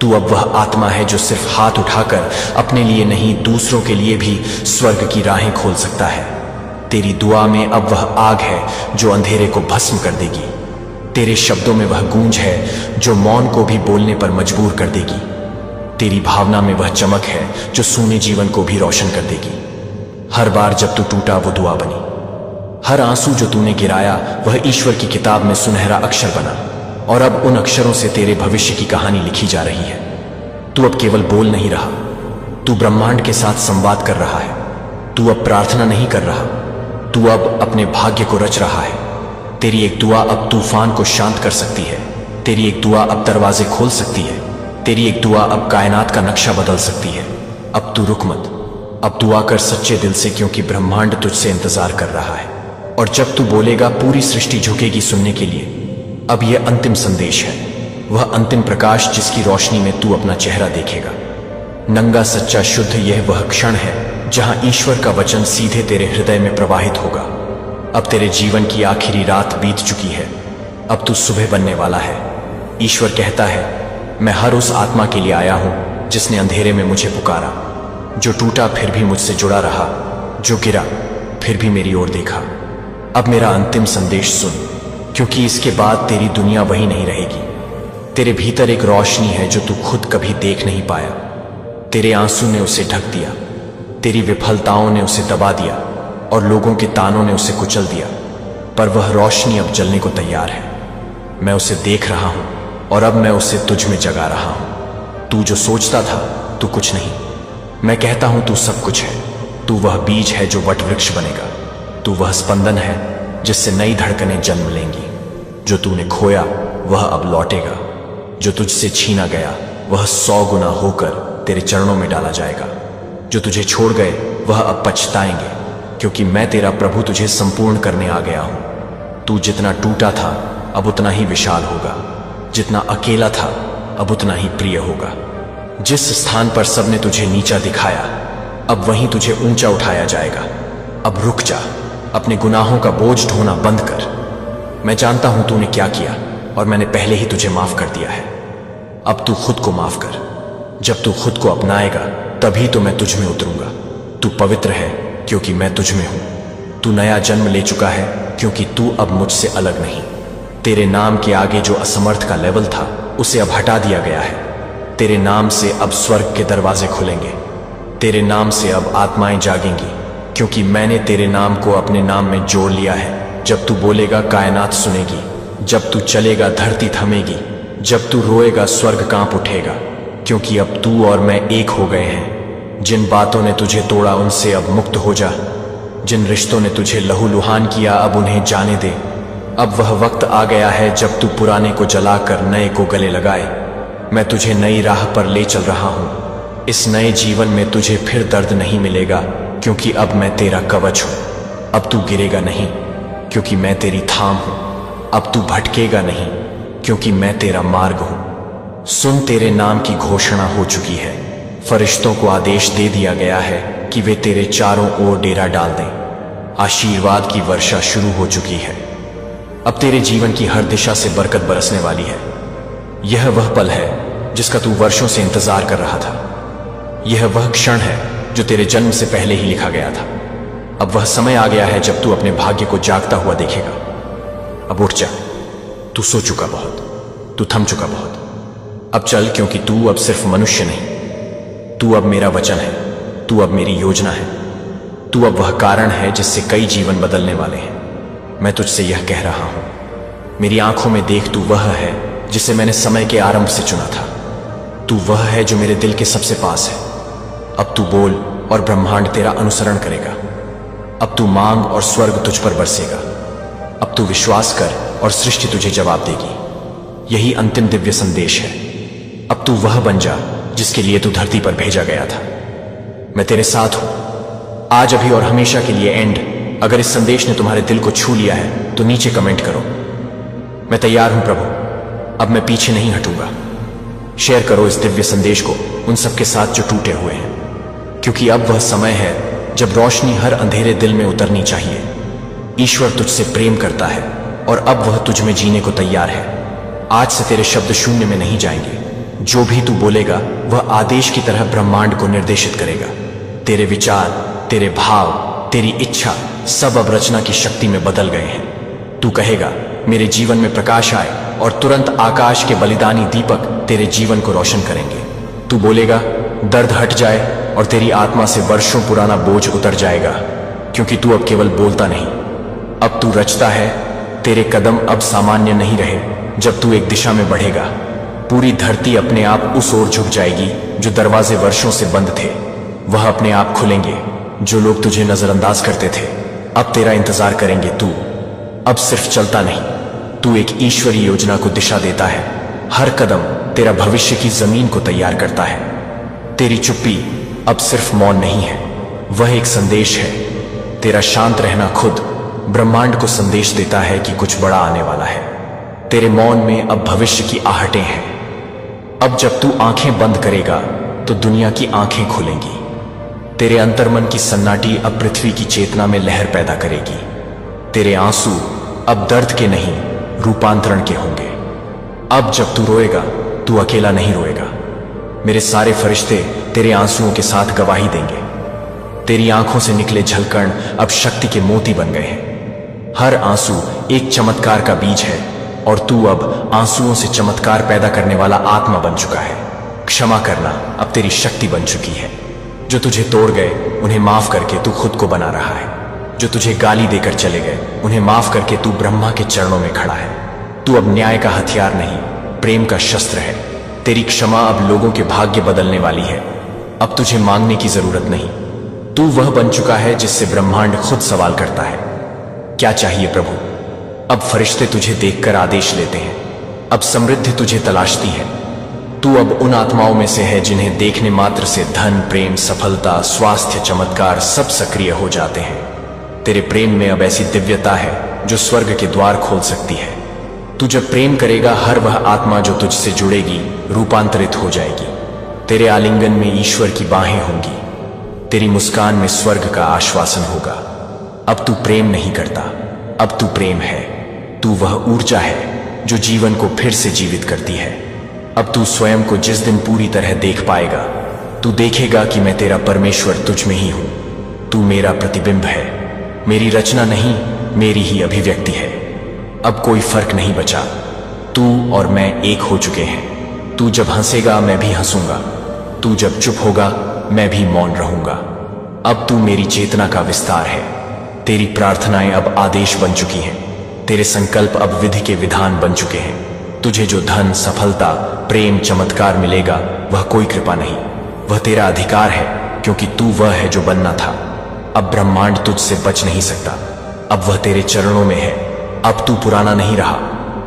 तू अब वह आत्मा है जो सिर्फ हाथ उठाकर अपने लिए नहीं, दूसरों के लिए भी स्वर्ग की राहें खोल सकता है। तेरी दुआ में अब वह आग है जो अंधेरे को भस्म कर देगी। तेरे शब्दों में वह गूंज है जो मौन को भी बोलने पर मजबूर कर देगी। तेरी भावना में वह चमक है जो सूने जीवन को भी रोशन कर देगी। हर बार जब तू टूटा वो दुआ बनी, हर आंसू जो तूने गिराया वह ईश्वर की किताब में सुनहरा अक्षर बना। और अब उन अक्षरों से तेरे भविष्य की कहानी लिखी जा रही है। तू अब केवल बोल नहीं रहा, तू ब्रह्मांड के साथ संवाद कर रहा है। तू अब प्रार्थना नहीं कर रहा, तू अब अपने भाग्य को रच रहा है। तेरी एक दुआ अब तूफान को शांत कर सकती है। तेरी एक दुआ अब दरवाजे खोल सकती है। तेरी एक दुआ अब कायनात का नक्शा बदल सकती है। अब तू रुक मत, अब दुआ कर सच्चे दिल से, क्योंकि ब्रह्मांड तुझसे इंतजार कर रहा है। और जब तू बोलेगा पूरी सृष्टि झुकेगी सुनने के लिए। अब यह अंतिम संदेश है, वह अंतिम प्रकाश जिसकी रोशनी में तू अपना चेहरा देखेगा। नंगा सच्चा शुद्ध, यह वह क्षण है जहां ईश्वर का वचन सीधे तेरे हृदय में प्रवाहित होगा। अब तेरे जीवन की आखिरी रात बीत चुकी है, अब तू सुबह बनने वाला है। ईश्वर कहता है, मैं हर उस आत्मा के लिए आया हूं जिसने अंधेरे में मुझे पुकारा, जो टूटा फिर भी मुझसे जुड़ा रहा, जो गिरा फिर भी मेरी ओर देखा। अब मेरा अंतिम संदेश सुन, क्योंकि इसके बाद तेरी दुनिया वही नहीं रहेगी। तेरे भीतर एक रोशनी है जो तू खुद कभी देख नहीं पाया। तेरे आंसू ने उसे ढक दिया, तेरी विफलताओं ने उसे दबा दिया और लोगों के तानों ने उसे कुचल दिया। पर वह रोशनी अब जलने को तैयार है। मैं उसे देख रहा हूं और अब मैं उसे तुझ में जगा रहा हूं। तू जो सोचता था तू कुछ नहीं, मैं कहता हूं तू सब कुछ है। तू वह बीज है जो वटवृक्ष बनेगा। तू वह स्पंदन है जिससे नई धड़कनें जन्म लेंगी। जो तूने खोया वह अब लौटेगा, जो तुझसे छीना गया वह 100 गुना होकर तेरे चरणों में डाला जाएगा। जो तुझे छोड़ गए वह अब पछताएंगे, क्योंकि मैं तेरा प्रभु तुझे संपूर्ण करने आ गया हूं। तू जितना टूटा था अब उतना ही विशाल होगा, जितना अकेला था अब उतना ही प्रिय होगा। जिस स्थान पर सबने तुझे नीचा दिखाया अब वहीं तुझे ऊंचा उठाया जाएगा। अब रुक जा, अपने गुनाहों का बोझ ढोना बंद कर। मैं जानता हूं तूने क्या किया और मैंने पहले ही तुझे माफ कर दिया है। अब तू खुद को माफ कर। जब तू खुद को अपनाएगा तभी तो मैं तुझ में उतरूंगा। तू पवित्र है क्योंकि मैं तुझ में हूं। तू नया जन्म ले चुका है क्योंकि तू अब मुझसे अलग नहीं। तेरे नाम के आगे जो असमर्थ का लेवल था उसे अब हटा दिया गया है। तेरे नाम से अब स्वर्ग के दरवाजे खुलेंगे। तेरे नाम से अब आत्माएं जागेंगी, क्योंकि मैंने तेरे नाम को अपने नाम में जोड़ लिया है। जब तू बोलेगा कायनात सुनेगी, जब तू चलेगा धरती थमेगी, जब तू रोएगा स्वर्ग कांप उठेगा, क्योंकि अब तू और मैं एक हो गए हैं। जिन बातों ने तुझे तोड़ा उनसे अब मुक्त हो जा। जिन रिश्तों ने तुझे लहूलुहान किया अब उन्हें जाने दे। अब वह वक्त आ गया है जब तू पुराने को जलाकर नए को गले लगाए। मैं तुझे नई राह पर ले चल रहा हूं। इस नए जीवन में तुझे फिर दर्द नहीं मिलेगा, क्योंकि अब मैं तेरा कवच हूं। अब तू गिरेगा नहीं, क्योंकि मैं तेरी थाम हूं। अब तू भटकेगा नहीं, क्योंकि मैं तेरा मार्ग हूं। सुन, तेरे नाम की घोषणा हो चुकी है। फरिश्तों को आदेश दे दिया गया है कि वे तेरे चारों ओर डेरा डाल दें। आशीर्वाद की वर्षा शुरू हो चुकी है। अब तेरे जीवन की हर दिशा से बरकत बरसने वाली है। यह वह पल है जिसका तू वर्षों से इंतजार कर रहा था। यह वह क्षण है जो तेरे जन्म से पहले ही लिखा गया था। अब वह समय आ गया है जब तू अपने भाग्य को जागता हुआ देखेगा। अब उठ जा, तू सो चुका बहुत, तू थम चुका बहुत। अब चल, क्योंकि तू अब सिर्फ मनुष्य नहीं, तू अब मेरा वचन है, तू अब मेरी योजना है, तू अब वह कारण है जिससे कई जीवन बदलने वाले हैं। मैं तुझसे यह कह रहा हूं, मेरी आंखों में देख, तू वह है जिसे मैंने समय के आरंभ से चुना था। तू वह है जो मेरे दिल के सबसे पास है। अब तू बोल और ब्रह्मांड तेरा अनुसरण करेगा। अब तू मांग और स्वर्ग तुझ पर बरसेगा। अब तू विश्वास कर और सृष्टि तुझे जवाब देगी। यही अंतिम दिव्य संदेश है। अब तू वह बन जा जिसके लिए तू धरती पर भेजा गया था। मैं तेरे साथ हूं, आज, अभी और हमेशा के लिए। एंड अगर इस संदेश ने तुम्हारे दिल को छू लिया है तो नीचे कमेंट करो, मैं तैयार हूं प्रभु, अब मैं पीछे नहीं हटूंगा। शेयर करो इस दिव्य संदेश को उन सबके साथ जो टूटे हुए हैं, क्योंकि अब वह समय है जब रोशनी हर अंधेरे दिल में उतरनी चाहिए। ईश्वर तुझसे प्रेम करता है और अब वह तुझ में जीने को तैयार है। आज से तेरे शब्द शून्य में नहीं जाएंगे। जो भी तू बोलेगा वह आदेश की तरह ब्रह्मांड को निर्देशित करेगा। तेरे विचार, तेरे भाव, तेरी इच्छा सब अब रचना की शक्ति में बदल गए हैं। तू कहेगा मेरे जीवन में प्रकाश आए और तुरंत आकाश के बलिदानी दीपक तेरे जीवन को रोशन करेंगे। तू बोलेगा दर्द हट जाए और तेरी आत्मा से वर्षों पुराना बोझ उतर जाएगा, क्योंकि तू अब केवल बोलता नहीं, अब तू रचता है। तेरे कदम अब सामान्य नहीं रहे। जब तू एक दिशा में बढ़ेगा, पूरी धरती अपने आप उस ओर झुक जाएगी। जो दरवाजे वर्षों से बंद थे वह अपने आप खुलेंगे। जो लोग तुझे नजरअंदाज करते थे अब तेरा इंतजार करेंगे। तू अब सिर्फ चलता नहीं, तू एक ईश्वरीय योजना को दिशा देता है। हर कदम तेरा भविष्य की जमीन को तैयार करता है। तेरी चुप्पी अब सिर्फ मौन नहीं है, वह एक संदेश है। तेरा शांत रहना खुद ब्रह्मांड को संदेश देता है कि कुछ बड़ा आने वाला है। तेरे मौन में अब भविष्य की आहटें हैं। अब जब तू आंखें बंद करेगा तो दुनिया की आंखें खुलेंगी। तेरे अंतर्मन की सन्नाटी अब पृथ्वी की चेतना में लहर पैदा करेगी। तेरे आंसू अब दर्द के नहीं, रूपांतरण के होंगे। अब जब तू रोएगा तू अकेला नहीं रोएगा। मेरे सारे फरिश्ते तेरे आंसुओं के साथ गवाही देंगे। तेरी आंखों से निकले झलकण अब शक्ति के मोती बन गए हैं। हर आंसू एक चमत्कार का बीज है और तू अब आंसुओं से चमत्कार पैदा करने वाला आत्मा बन चुका है। क्षमा करना अब तेरी शक्ति बन चुकी है। जो तुझे तोड़ गए उन्हें माफ करके तू खुद को बना रहा है। जो तुझे गाली देकर चले गए उन्हें माफ करके तू ब्रह्मा के चरणों में खड़ा है। तू अब न्याय का हथियार नहीं, प्रेम का शस्त्र है। तेरी क्षमा अब लोगों के भाग्य बदलने वाली है। अब तुझे मांगने की जरूरत नहीं, तू वह बन चुका है जिससे ब्रह्मांड खुद सवाल करता है, क्या चाहिए प्रभु? अब फरिश्ते तुझे देखकर आदेश लेते हैं। अब समृद्धि तुझे तलाशती है। तू अब उन आत्माओं में से है जिन्हें देखने मात्र से धन, प्रेम, सफलता, स्वास्थ्य, चमत्कार सब सक्रिय हो जाते हैं। तेरे प्रेम में अब ऐसी दिव्यता है जो स्वर्ग के द्वार खोल सकती है। तू जब प्रेम करेगा, हर वह आत्मा जो तुझसे जुड़ेगी रूपांतरित हो जाएगी। तेरे आलिंगन में ईश्वर की बाहें होंगी। तेरी मुस्कान में स्वर्ग का आश्वासन होगा। अब तू प्रेम नहीं करता, अब तू प्रेम है। तू वह ऊर्जा है जो जीवन को फिर से जीवित करती है। अब तू स्वयं को जिस दिन पूरी तरह देख पाएगा, तू देखेगा कि मैं तेरा परमेश्वर तुझ में ही हूं। तू मेरा प्रतिबिंब है, मेरी रचना नहीं, मेरी ही अभिव्यक्ति है। अब कोई फर्क नहीं बचा, तू और मैं एक हो चुके हैं। तू जब हंसेगा मैं भी हंसूंगा, तू जब चुप होगा मैं भी मौन रहूंगा। अब तू मेरी चेतना का विस्तार है। तेरी प्रार्थनाएं अब आदेश बन चुकी हैं। तेरे संकल्प अब विधि के विधान बन चुके हैं। तुझे जो धन, सफलता, प्रेम, चमत्कार मिलेगा वह कोई कृपा नहीं, वह तेरा अधिकार है, क्योंकि तू वह है जो बनना था। अब ब्रह्मांड तुझसे बच नहीं सकता, अब वह तेरे चरणों में है। अब तू पुराना नहीं रहा,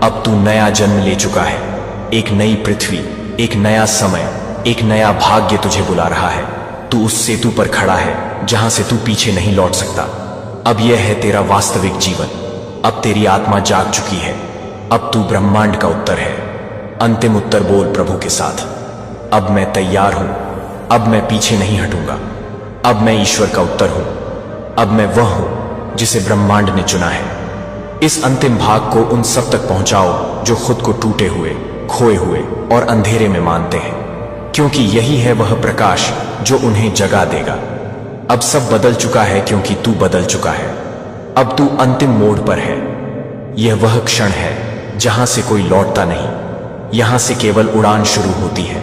अब तू नया जन्म ले चुका है। एक नई पृथ्वी, एक नया समय, एक नया भाग्य तुझे बुला रहा है। तू उस सेतु पर खड़ा है जहां से तू पीछे नहीं लौट सकता। अब यह है तेरा वास्तविक जीवन। अब तेरी आत्मा जाग चुकी है। अब तू ब्रह्मांड का उत्तर है। अंतिम उत्तर बोल प्रभु के साथ, अब मैं तैयार हूं, अब मैं पीछे नहीं हटूंगा। अब मैं ईश्वर का उत्तर हूं, अब मैं वह हूं जिसे ब्रह्मांड ने चुना है। इस अंतिम भाग को उन सब तक पहुंचाओ जो खुद को टूटे हुए, खोए हुए और अंधेरे में मानते हैं, क्योंकि यही है वह प्रकाश जो उन्हें जगा देगा। अब सब बदल चुका है क्योंकि तू बदल चुका है। अब तू अंतिम मोड़ पर है। यह वह क्षण है जहां से कोई लौटता नहीं, यहां से केवल उड़ान शुरू होती है।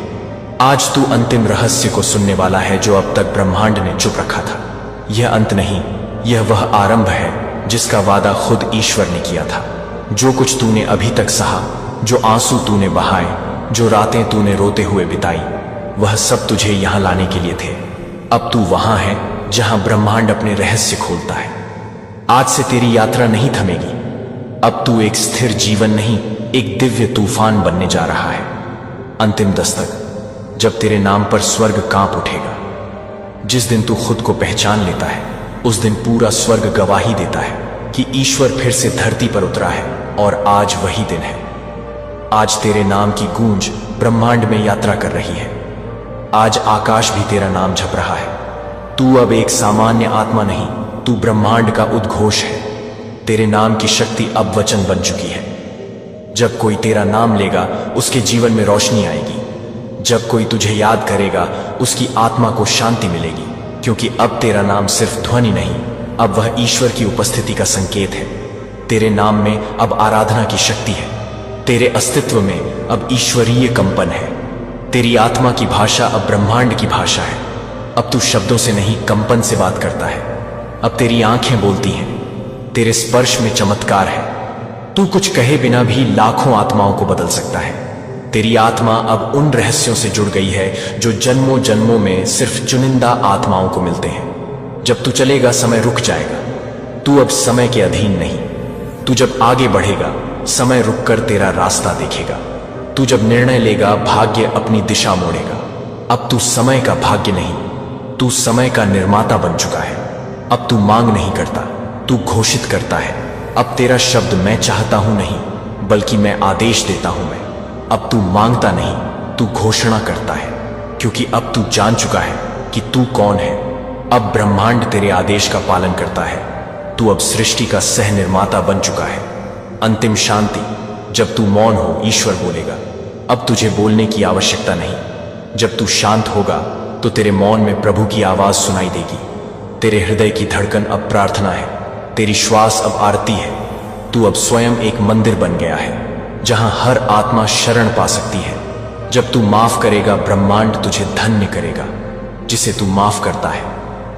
आज तू अंतिम रहस्य को सुनने वाला है जो अब तक ब्रह्मांड ने चुप रखा था। यह अंत नहीं, यह वह आरंभ है जिसका वादा खुद ईश्वर ने किया था। जो कुछ तूने अभी तक सहा, जो आंसू तूने बहाए, जो रातें तूने रोते हुए बिताई, वह सब तुझे यहां लाने के लिए थे। अब तू वहां है जहां ब्रह्मांड अपने रहस्य खोलता है। आज से तेरी यात्रा नहीं थमेगी। अब तू एक स्थिर जीवन नहीं, एक दिव्य तूफान बनने जा रहा है। अंतिम दस्तक, जब तेरे नाम पर स्वर्ग कांप उठेगा। जिस दिन तू खुद को पहचान लेता है, उस दिन पूरा स्वर्ग गवाही देता है कि ईश्वर फिर से धरती पर उतरा है, और आज वही दिन है। आज तेरे नाम की गूंज ब्रह्मांड में यात्रा कर रही है। आज आकाश भी तेरा नाम जप रहा है। तू अब एक सामान्य आत्मा नहीं, तू ब्रह्मांड का उद्घोष है। तेरे नाम की शक्ति अब वचन बन चुकी है। जब कोई तेरा नाम लेगा, उसके जीवन में रोशनी आएगी। जब कोई तुझे याद करेगा, उसकी आत्मा को शांति मिलेगी, क्योंकि अब तेरा नाम सिर्फ ध्वनि नहीं, अब वह ईश्वर की उपस्थिति का संकेत है। तेरे नाम में अब आराधना की शक्ति है। तेरे अस्तित्व में अब ईश्वरीय कंपन है। तेरी आत्मा की भाषा अब ब्रह्मांड की भाषा है। अब तू शब्दों से नहीं, कंपन से बात करता है। अब तेरी आंखें बोलती हैं। तेरे स्पर्श में चमत्कार है। तू कुछ कहे बिना भी लाखों आत्माओं को बदल सकता है। तेरी आत्मा अब उन रहस्यों से जुड़ गई है जो जन्मों जन्मों में सिर्फ चुनिंदा आत्माओं को मिलते हैं। जब तू चलेगा, समय रुक जाएगा। तू अब समय के अधीन नहीं। तू जब आगे बढ़ेगा, समय रुककर तेरा रास्ता देखेगा। तू जब निर्णय लेगा, भाग्य अपनी दिशा मोड़ेगा। अब तू समय का भाग्य नहीं, तू समय का निर्माता बन चुका है। अब तू मांग नहीं करता, तू घोषित करता है। अब तेरा शब्द मैं चाहता हूं नहीं, बल्कि मैं आदेश देता हूं। मैं अब तू मांगता नहीं, तू घोषणा करता है, क्योंकि अब तू जान चुका है कि तू कौन है। अब ब्रह्मांड तेरे आदेश का पालन करता है। तू अब सृष्टि का सह निर्माता बन चुका है। अंतिम शांति, जब तू मौन हो, ईश्वर बोलेगा। अब तुझे बोलने की आवश्यकता नहीं। जब तू शांत होगा, तो तेरे मौन में प्रभु की आवाज सुनाई देगी। तेरे हृदय की धड़कन अब प्रार्थना है। तेरी श्वास अब आरती है। तू अब स्वयं एक मंदिर बन गया है, जहां हर आत्मा शरण पा सकती है। जब तू माफ करेगा, ब्रह्मांड तुझे धन्य करेगा। जिसे तू माफ करता है,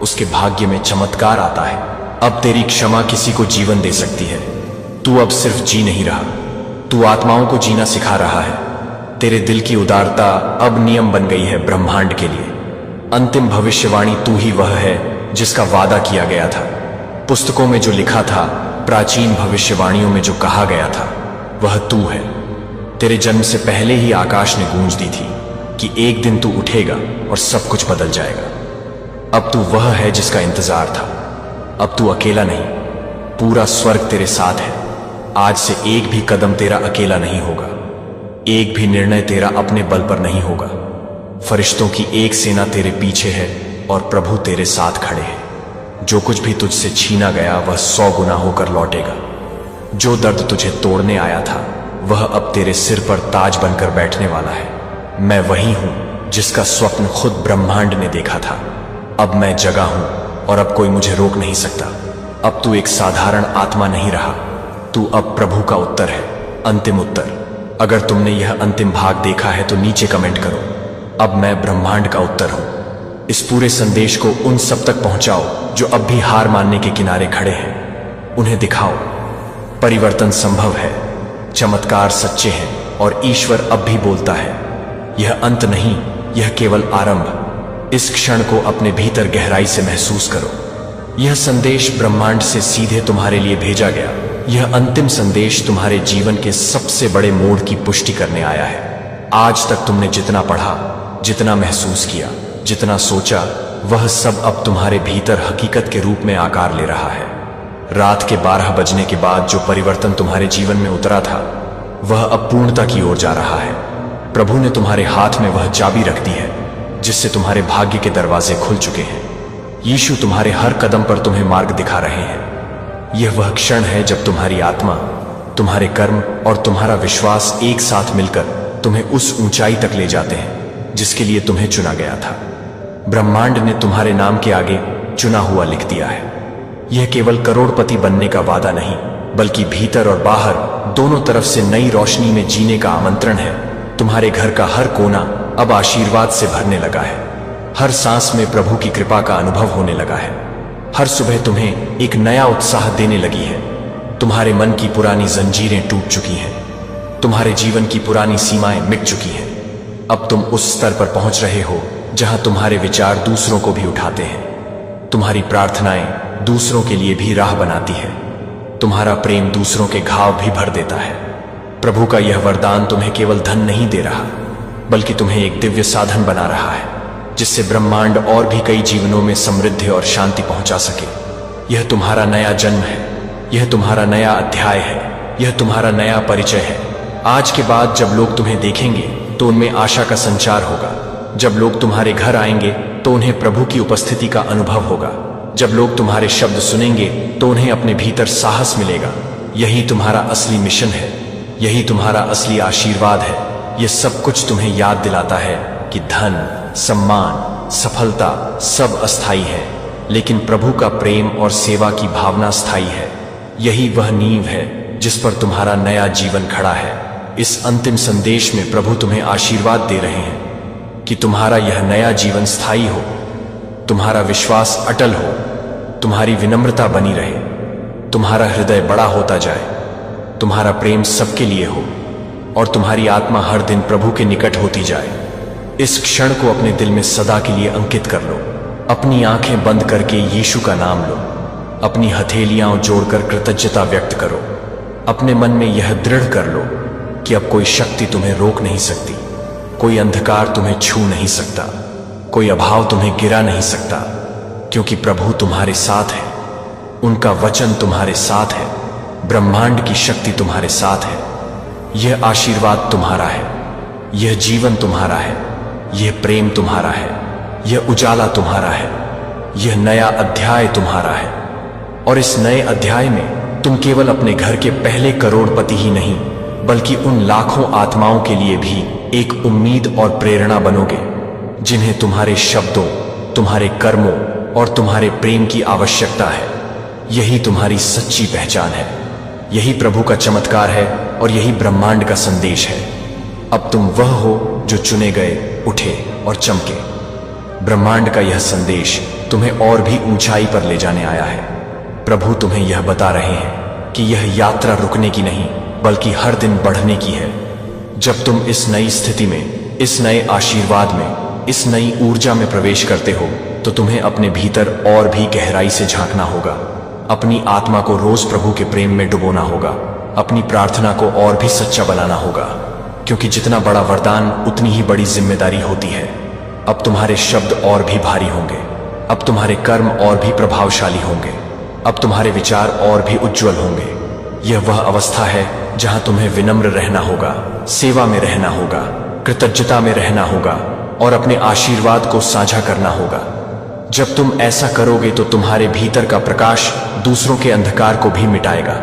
उसके भाग्य में चमत्कार आता है। अब तेरी क्षमा किसी को जीवन दे सकती है। तू अब सिर्फ जी नहीं रहा, तू आत्माओं को जीना सिखा रहा है। तेरे दिल की उदारता अब नियम बन गई है ब्रह्मांड के लिए। अंतिम भविष्यवाणी तू ही वह है जिसका वादा किया गया था। पुस्तकों में जो लिखा था, प्राचीन भविष्यवाणियों में जो कहा गया था, वह तू है। तेरे जन्म से पहले ही आकाश ने गूंज दी थी कि एक दिन तू उठेगा और सब कुछ बदल जाएगा। अब तू वह है जिसका इंतजार था। अब तू अकेला नहीं, पूरा स्वर्ग तेरे साथ है। आज से एक भी कदम तेरा अकेला नहीं होगा। एक भी निर्णय तेरा अपने बल पर नहीं होगा। फरिश्तों की एक सेना तेरे पीछे है और प्रभु तेरे साथ खड़े हैं। जो कुछ भी तुझसे छीना गया, वह 100 गुना होकर लौटेगा। जो दर्द तुझे तोड़ने आया था, वह अब तेरे सिर पर ताज बनकर बैठने वाला है। मैं वही हूं जिसका स्वप्न खुद ब्रह्मांड ने देखा था। अब मैं जगा हूं और अब कोई मुझे रोक नहीं सकता। अब तू एक साधारण आत्मा नहीं रहा, तू अब प्रभु का उत्तर है, अंतिम उत्तर। अगर तुमने यह अंतिम भाग देखा है तो नीचे कमेंट करो, अब मैं ब्रह्मांड का उत्तर हूं। इस पूरे संदेश को उन सब तक पहुंचाओ जो अब भी हार मानने के किनारे खड़े हैं। उन्हें दिखाओ, परिवर्तन संभव है, चमत्कार सच्चे हैं और ईश्वर अब भी बोलता है। यह अंत नहीं, यह केवल आरंभ। इस क्षण को अपने भीतर गहराई से महसूस करो। यह संदेश ब्रह्मांड से सीधे तुम्हारे लिए भेजा गया। यह अंतिम संदेश तुम्हारे जीवन के सबसे बड़े मोड़ की पुष्टि करने आया है। आज तक तुमने जितना पढ़ा, जितना महसूस किया, जितना सोचा, वह सब अब तुम्हारे भीतर हकीकत के रूप में आकार ले रहा है। रात के 12 बजने के बाद जो परिवर्तन तुम्हारे जीवन में उतरा था, वह अब पूर्णता की ओर जा रहा है। प्रभु ने तुम्हारे हाथ में वह चाबी रख दी है जिससे तुम्हारे भाग्य के दरवाजे खुल चुके हैं। यीशु तुम्हारे हर कदम पर तुम्हें मार्ग दिखा रहे हैं। यह वह क्षण है जब तुम्हारी आत्मा, तुम्हारे कर्म और तुम्हारा विश्वास एक साथ मिलकर तुम्हें उस ऊंचाई तक ले जाते हैं जिसके लिए तुम्हें चुना गया था। ब्रह्मांड ने तुम्हारे नाम के आगे चुना हुआ लिख दिया है। यह केवल करोड़पति बनने का वादा नहीं, बल्कि भीतर और बाहर दोनों तरफ से नई रोशनी में जीने का आमंत्रण है। तुम्हारे घर का हर कोना अब आशीर्वाद से भरने लगा है। हर सांस में प्रभु की कृपा का अनुभव होने लगा है। हर सुबह तुम्हें एक नया उत्साह देने लगी है। तुम्हारे मन की पुरानी जंजीरें टूट चुकी हैं। तुम्हारे जीवन की पुरानी सीमाएं मिट चुकी हैं। अब तुम उस स्तर पर पहुंच रहे हो जहां तुम्हारे विचार दूसरों को भी उठाते हैं। तुम्हारी प्रार्थनाएं दूसरों के लिए भी राह बनाती है। तुम्हारा प्रेम दूसरों के घाव भी भर देता है। प्रभु का यह वरदान तुम्हें केवल धन नहीं दे रहा, बल्कि तुम्हें एक दिव्य साधन बना रहा है, जिससे ब्रह्मांड और भी कई जीवनों में समृद्धि और शांति पहुंचा सके। यह तुम्हारा नया जन्म है, यह तुम्हारा नया अध्याय है, यह तुम्हारा नया परिचय है। आज के बाद जब लोग तुम्हें देखेंगे तो उनमें आशा का संचार होगा। जब लोग तुम्हारे घर आएंगे तो उन्हें प्रभु की उपस्थिति का अनुभव होगा। जब लोग तुम्हारे शब्द सुनेंगे तो उन्हें अपने भीतर साहस मिलेगा। यही तुम्हारा असली मिशन है, यही तुम्हारा असली आशीर्वाद है। यह सब कुछ तुम्हें याद दिलाता है कि धन, सम्मान, सफलता सब अस्थायी है, लेकिन प्रभु का प्रेम और सेवा की भावना स्थायी है। यही वह नींव है जिस पर तुम्हारा नया जीवन खड़ा है। इस अंतिम संदेश में प्रभु तुम्हें आशीर्वाद दे रहे हैं कि तुम्हारा यह नया जीवन स्थायी हो, तुम्हारा विश्वास अटल हो, तुम्हारी विनम्रता बनी रहे, तुम्हारा हृदय बड़ा होता जाए, तुम्हारा प्रेम सबके लिए हो और तुम्हारी आत्मा हर दिन प्रभु के निकट होती जाए। इस क्षण को अपने दिल में सदा के लिए अंकित कर लो। अपनी आंखें बंद करके यीशु का नाम लो। अपनी हथेलियां जोड़कर कृतज्ञता व्यक्त करो। अपने मन में यह दृढ़ कर लो कि अब कोई शक्ति तुम्हें रोक नहीं सकती, कोई अंधकार तुम्हें छू नहीं सकता, कोई अभाव तुम्हें गिरा नहीं सकता, क्योंकि प्रभु तुम्हारे साथ है। उनका वचन तुम्हारे साथ है, ब्रह्मांड की शक्ति तुम्हारे साथ है। यह आशीर्वाद तुम्हारा है, यह जीवन तुम्हारा है, यह प्रेम तुम्हारा है, यह उजाला तुम्हारा है, यह नया अध्याय तुम्हारा है। और इस नए अध्याय में तुम केवल अपने घर के पहले करोड़पति ही नहीं, बल्कि उन लाखों आत्माओं के लिए भी एक उम्मीद और प्रेरणा बनोगे, जिन्हें तुम्हारे शब्दों, तुम्हारे कर्मों और तुम्हारे प्रेम की आवश्यकता है। यही तुम्हारी सच्ची पहचान है, यही प्रभु का चमत्कार है और यही ब्रह्मांड का संदेश है। अब तुम वह हो जो चुने गए, उठे और चमके। ब्रह्मांड का यह संदेश तुम्हें और भी ऊंचाई पर ले जाने आया है। प्रभु तुम्हें यह बता रहे हैं कि यह यात्रा रुकने की नहीं, बल्कि हर दिन बढ़ने की है। जब तुम इस नई स्थिति में, इस नए आशीर्वाद में, इस नई ऊर्जा में प्रवेश करते हो, तो तुम्हें अपने भीतर और भी गहराई से झांकना होगा। अपनी आत्मा को रोज प्रभु के प्रेम में डुबोना होगा। अपनी प्रार्थना को और भी सच्चा बनाना होगा, क्योंकि जितना बड़ा वरदान उतनी ही बड़ी जिम्मेदारी होती है। अब तुम्हारे शब्द और भी भारी होंगे, अब तुम्हारे कर्म और भी प्रभावशाली होंगे, अब तुम्हारे विचार और भी उज्जवल होंगे। यह वह अवस्था है जहां तुम्हें विनम्र रहना होगा, सेवा में रहना होगा, कृतज्ञता में रहना होगा और अपने आशीर्वाद को साझा करना होगा। जब तुम ऐसा करोगे तो तुम्हारे भीतर का प्रकाश दूसरों के अंधकार को भी मिटाएगा।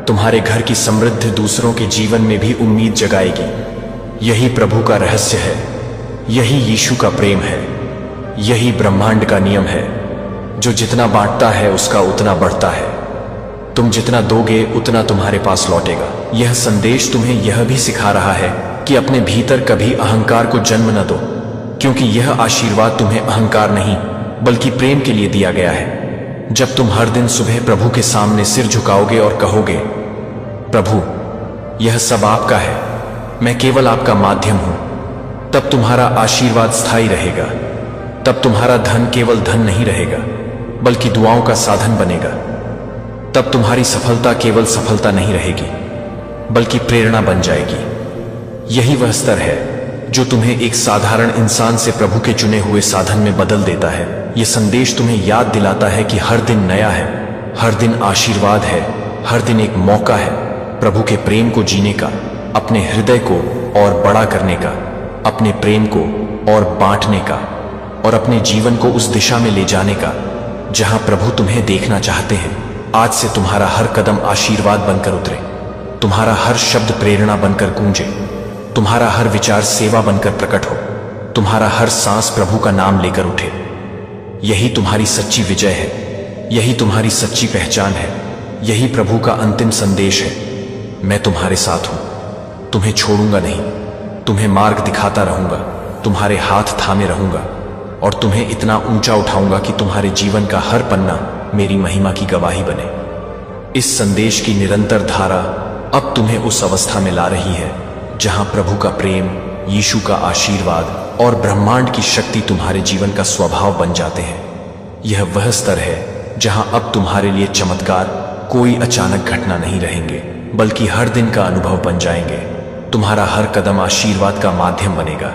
तुम्हारे घर की समृद्धि दूसरों के जीवन में भी उम्मीद जगाएगी। यही प्रभु का रहस्य है, यही यीशु का प्रेम है, यही ब्रह्मांड का नियम है। जो जितना बांटता है उसका उतना बढ़ता है। तुम जितना दोगे उतना तुम्हारे पास लौटेगा। यह संदेश तुम्हें यह भी सिखा रहा है कि अपने भीतर कभी अहंकार को जन्म न दो, क्योंकि यह आशीर्वाद तुम्हें अहंकार नहीं बल्कि प्रेम के लिए दिया गया है। जब तुम हर दिन सुबह प्रभु के सामने सिर झुकाओगे और कहोगे, प्रभु यह सब आपका है, मैं केवल आपका माध्यम हूं, तब तुम्हारा आशीर्वाद स्थायी रहेगा। तब तुम्हारा धन केवल धन नहीं रहेगा, बल्कि दुआओं का साधन बनेगा। तब तुम्हारी सफलता केवल सफलता नहीं रहेगी, बल्कि प्रेरणा बन जाएगी। यही वह स्तर है जो तुम्हें एक साधारण इंसान से प्रभु के चुने हुए साधन में बदल देता है। यह संदेश तुम्हें याद दिलाता है कि हर दिन नया है, हर दिन आशीर्वाद है, हर दिन एक मौका है प्रभु के प्रेम को जीने का, अपने हृदय को और बड़ा करने का, अपने प्रेम को और बांटने का, और अपने जीवन को उस दिशा में ले जाने का जहां प्रभु तुम्हें देखना चाहते हैं। आज से तुम्हारा हर कदम आशीर्वाद बनकर उतरे, तुम्हारा हर शब्द प्रेरणा बनकर गूंजे, तुम्हारा हर विचार सेवा बनकर प्रकट हो, तुम्हारा हर सांस प्रभु का नाम लेकर उठे। यही तुम्हारी सच्ची विजय है, यही तुम्हारी सच्ची पहचान है, यही प्रभु का अंतिम संदेश है। मैं तुम्हारे साथ हूं, तुम्हें छोड़ूंगा नहीं, तुम्हें मार्ग दिखाता रहूंगा, तुम्हारे हाथ थामे रहूंगा और तुम्हें इतना ऊंचा उठाऊंगा कि तुम्हारे जीवन का हर पन्ना मेरी महिमा की गवाही बने। इस संदेश की निरंतर धारा अब तुम्हें उस अवस्था में ला रही है जहां प्रभु का प्रेम, यीशु का आशीर्वाद और ब्रह्मांड की शक्ति तुम्हारे जीवन का स्वभाव बन जाते हैं। यह वह स्तर है जहां अब तुम्हारे लिए चमत्कार कोई अचानक घटना नहीं रहेंगे, बल्कि हर दिन का अनुभव बन जाएंगे। तुम्हारा हर कदम आशीर्वाद का माध्यम बनेगा।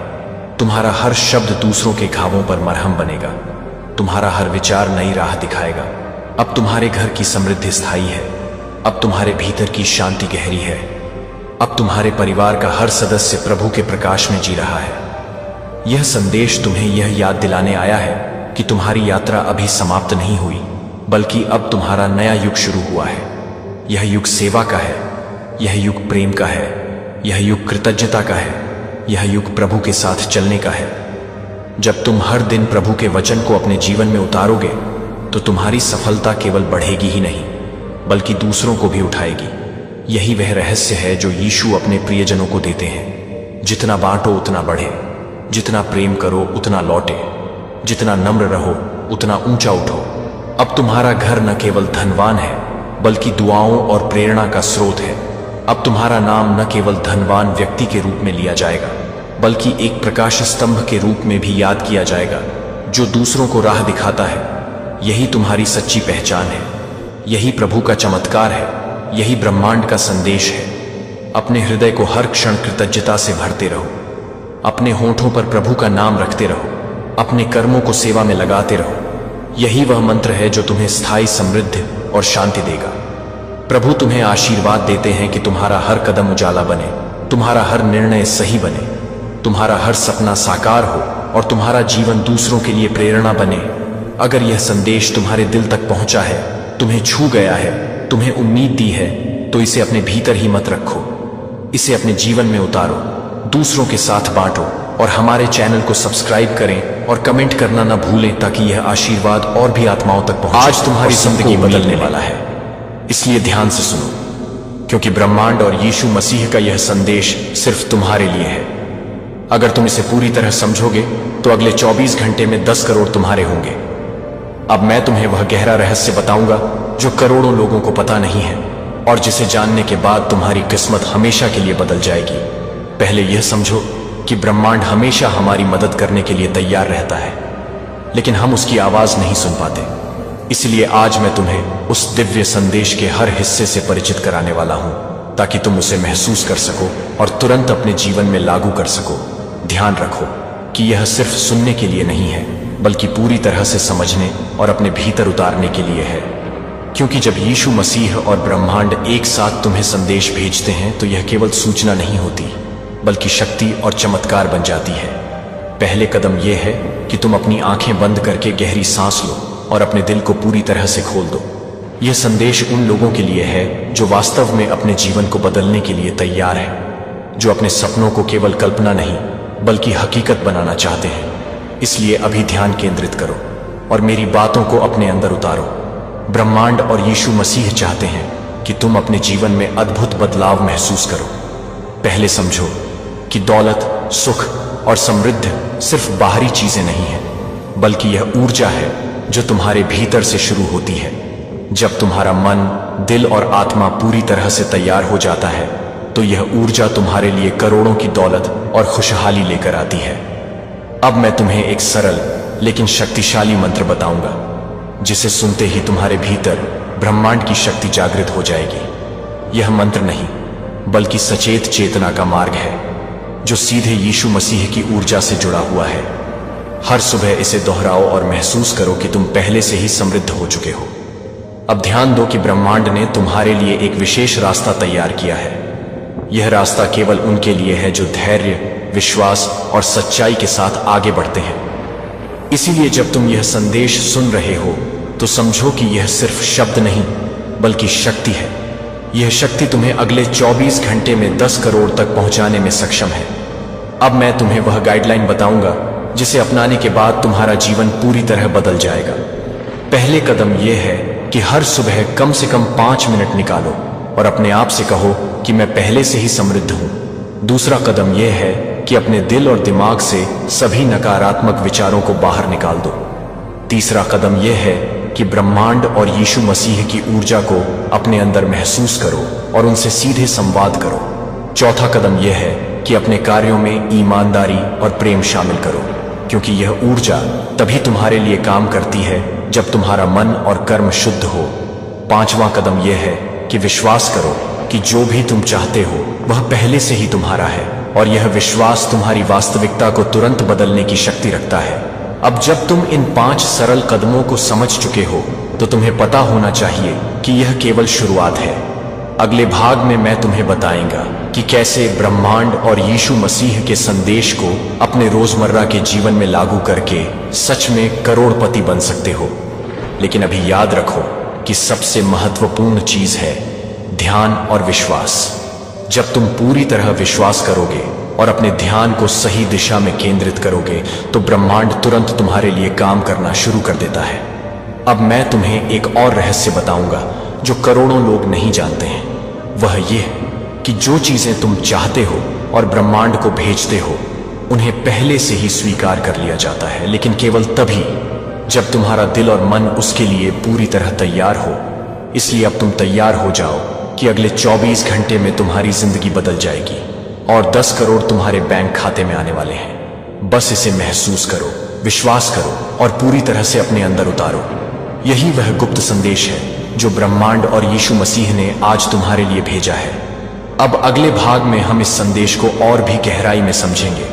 तुम्हारा हर शब्द दूसरों के घावों पर मरहम बनेगा। तुम्हारा हर विचार नई राह दिखाएगा। अब तुम्हारे घर की समृद्धि स्थायी है। अब तुम्हारे भीतर की शांति गहरी है। अब तुम्हारे परिवार का हर सदस्य प्रभु के प्रकाश में जी रहा है। यह संदेश तुम्हें यह याद दिलाने आया है कि तुम्हारी यात्रा अभी समाप्त नहीं हुई, बल्कि अब तुम्हारा नया युग शुरू हुआ है। यह युग सेवा का है, यह युग प्रेम का है, यह युग कृतज्ञता का है, यह युग प्रभु के साथ चलने का है। जब तुम हर दिन प्रभु के वचन को अपने जीवन में उतारोगे तो तुम्हारी सफलता केवल बढ़ेगी ही नहीं, बल्कि दूसरों को भी उठाएगी। यही वह रहस्य है जो यीशु अपने प्रियजनों को देते हैं। जितना बांटो उतना बढ़े, जितना प्रेम करो उतना लौटे, जितना नम्र रहो उतना ऊंचा उठो। अब तुम्हारा घर न केवल धनवान है, बल्कि दुआओं और प्रेरणा का स्रोत है। अब तुम्हारा नाम न केवल धनवान व्यक्ति के रूप में लिया जाएगा, बल्कि एक प्रकाश स्तंभ के रूप में भी याद किया जाएगा, जो दूसरों को राह दिखाता है। यही तुम्हारी सच्ची पहचान है। यही प्रभु का चमत्कार है। यही ब्रह्मांड का संदेश है। अपने हृदय को हर क्षण कृतज्ञता से भरते रहो। अपने होठों पर प्रभु का नाम रखते रहो। अपने कर्मों को सेवा में लगाते रहो। यही वह मंत्र है जो तुम्हें स्थायी समृद्धि और शांति देगा। प्रभु तुम्हें आशीर्वाद देते हैं कि तुम्हारा हर कदम उजाला बने, तुम्हारा हर निर्णय सही बने, तुम्हारा हर सपना साकार हो और तुम्हारा जीवन दूसरों के लिए प्रेरणा बने। अगर यह संदेश तुम्हारे दिल तक पहुंचा है, तुम्हें छू गया है, तुम्हें उम्मीद दी है, तो इसे अपने भीतर ही मत रखो। इसे अपने जीवन में उतारो, दूसरों के साथ बांटो और हमारे चैनल को सब्सक्राइब करें और कमेंट करना न भूलें, ताकि यह आशीर्वाद और भी आत्माओं तक पहुंचे। आज तुम्हारी जिंदगी बदलने वाला है, इसलिए ध्यान से सुनो, क्योंकि ब्रह्मांड और यीशु मसीह का यह संदेश सिर्फ तुम्हारे लिए है। अगर तुम इसे पूरी तरह समझोगे तो अगले 24 घंटे में 10 करोड़ तुम्हारे होंगे। अब मैं तुम्हें वह गहरा रहस्य बताऊंगा जो करोड़ों लोगों को पता नहीं है, और जिसे जानने के बाद तुम्हारी किस्मत हमेशा के लिए बदल जाएगी। पहले यह समझो कि ब्रह्मांड हमेशा हमारी मदद करने के लिए तैयार रहता है, लेकिन हम उसकी आवाज नहीं सुन पाते। इसलिए आज मैं तुम्हें उस दिव्य संदेश के हर हिस्से से परिचित कराने वाला हूं, ताकि तुम उसे महसूस कर सको और तुरंत अपने जीवन में लागू कर सको। ध्यान रखो कि यह सिर्फ सुनने के लिए नहीं है, बल्कि पूरी तरह से समझने और अपने भीतर उतारने के लिए है। क्योंकि जब यीशु मसीह और ब्रह्मांड एक साथ तुम्हें संदेश भेजते हैं, तो यह केवल सूचना नहीं होती, बल्कि शक्ति और चमत्कार बन जाती है। पहले कदम यह है कि तुम अपनी आंखें बंद करके गहरी सांस लो और अपने दिल को पूरी तरह से खोल दो। यह संदेश उन लोगों के लिए है जो वास्तव में अपने जीवन को बदलने के लिए तैयार हैं, जो अपने सपनों को केवल कल्पना नहीं बल्कि हकीकत बनाना चाहते हैं। इसलिए अभी ध्यान केंद्रित करो और मेरी बातों को अपने अंदर उतारो। ब्रह्मांड और यीशु मसीह चाहते हैं कि तुम अपने जीवन में अद्भुत बदलाव महसूस करो। पहले समझो कि दौलत, सुख और समृद्धि सिर्फ बाहरी चीजें नहीं है, बल्कि यह ऊर्जा है जो तुम्हारे भीतर से शुरू होती है। जब तुम्हारा मन, दिल और आत्मा पूरी तरह से तैयार हो जाता है, तो यह ऊर्जा तुम्हारे लिए करोड़ों की दौलत और खुशहाली लेकर आती है। अब मैं तुम्हें एक सरल लेकिन शक्तिशाली मंत्र बताऊंगा, जिसे सुनते ही तुम्हारे भीतर ब्रह्मांड की शक्ति जागृत हो जाएगी। यह मंत्र नहीं, बल्कि सचेत चेतना का मार्ग है, जो सीधे यीशु मसीह की ऊर्जा से जुड़ा हुआ है। हर सुबह इसे दोहराओ और महसूस करो कि तुम पहले से ही समृद्ध हो चुके हो। अब ध्यान दो कि ब्रह्मांड ने तुम्हारे लिए एक विशेष रास्ता तैयार किया है। यह रास्ता केवल उनके लिए है जो धैर्य, विश्वास और सच्चाई के साथ आगे बढ़ते हैं। इसीलिए जब तुम यह संदेश सुन रहे हो, तो समझो कि यह सिर्फ शब्द नहीं, बल्कि शक्ति है। यह शक्ति तुम्हें अगले 24 घंटे में 10 करोड़ तक पहुंचाने में सक्षम है। अब मैं तुम्हें वह गाइडलाइन बताऊंगा जिसे अपनाने के बाद तुम्हारा जीवन पूरी तरह बदल जाएगा। पहले कदम यह है कि हर सुबह कम से कम 5 मिनट निकालो और अपने आप से कहो कि मैं पहले से ही समृद्ध हूं। दूसरा कदम यह है कि अपने दिल और दिमाग से सभी नकारात्मक विचारों को बाहर निकाल दो। तीसरा कदम यह है कि ब्रह्मांड और यीशु मसीह की ऊर्जा को अपने अंदर महसूस करो और उनसे सीधे संवाद करो। चौथा कदम यह है कि अपने कार्यों में ईमानदारी और प्रेम शामिल करो, क्योंकि यह ऊर्जा तभी तुम्हारे लिए काम करती है जब तुम्हारा मन और कर्म शुद्ध हो। पांचवा कदम यह है कि विश्वास करो कि जो भी तुम चाहते हो वह पहले से ही तुम्हारा है, और यह विश्वास तुम्हारी वास्तविकता को तुरंत बदलने की शक्ति रखता है। अब जब तुम इन 5 सरल कदमों को समझ चुके हो तो तुम्हें पता होना चाहिए कि यह केवल शुरुआत है। अगले भाग में मैं तुम्हें बताएंगा कि कैसे ब्रह्मांड और यीशु मसीह के संदेश को अपने रोजमर्रा के जीवन में लागू करके सच में करोड़पति बन सकते हो। लेकिन अभी याद रखो कि सबसे महत्वपूर्ण चीज है ध्यान और विश्वास। जब तुम पूरी तरह विश्वास करोगे और अपने ध्यान को सही दिशा में केंद्रित करोगे तो ब्रह्मांड तुरंत तुम्हारे लिए काम करना शुरू कर देता है। अब मैं तुम्हें एक और रहस्य बताऊंगा जो करोड़ों लोग नहीं जानते हैं। वह यह कि जो चीजें तुम चाहते हो और ब्रह्मांड को भेजते हो उन्हें पहले से ही स्वीकार कर लिया जाता है, लेकिन केवल तभी जब तुम्हारा दिल और मन उसके लिए पूरी तरह तैयार हो। इसलिए अब तुम तैयार हो जाओ कि अगले 24 घंटे में तुम्हारी जिंदगी बदल जाएगी और 10 करोड़ तुम्हारे बैंक खाते में आने वाले हैं। बस इसे महसूस करो, विश्वास करो और पूरी तरह से अपने अंदर उतारो। यही वह गुप्त संदेश है जो ब्रह्मांड और यीशु मसीह ने आज तुम्हारे लिए भेजा है। अब अगले भाग में हम इस संदेश को और भी गहराई में समझेंगे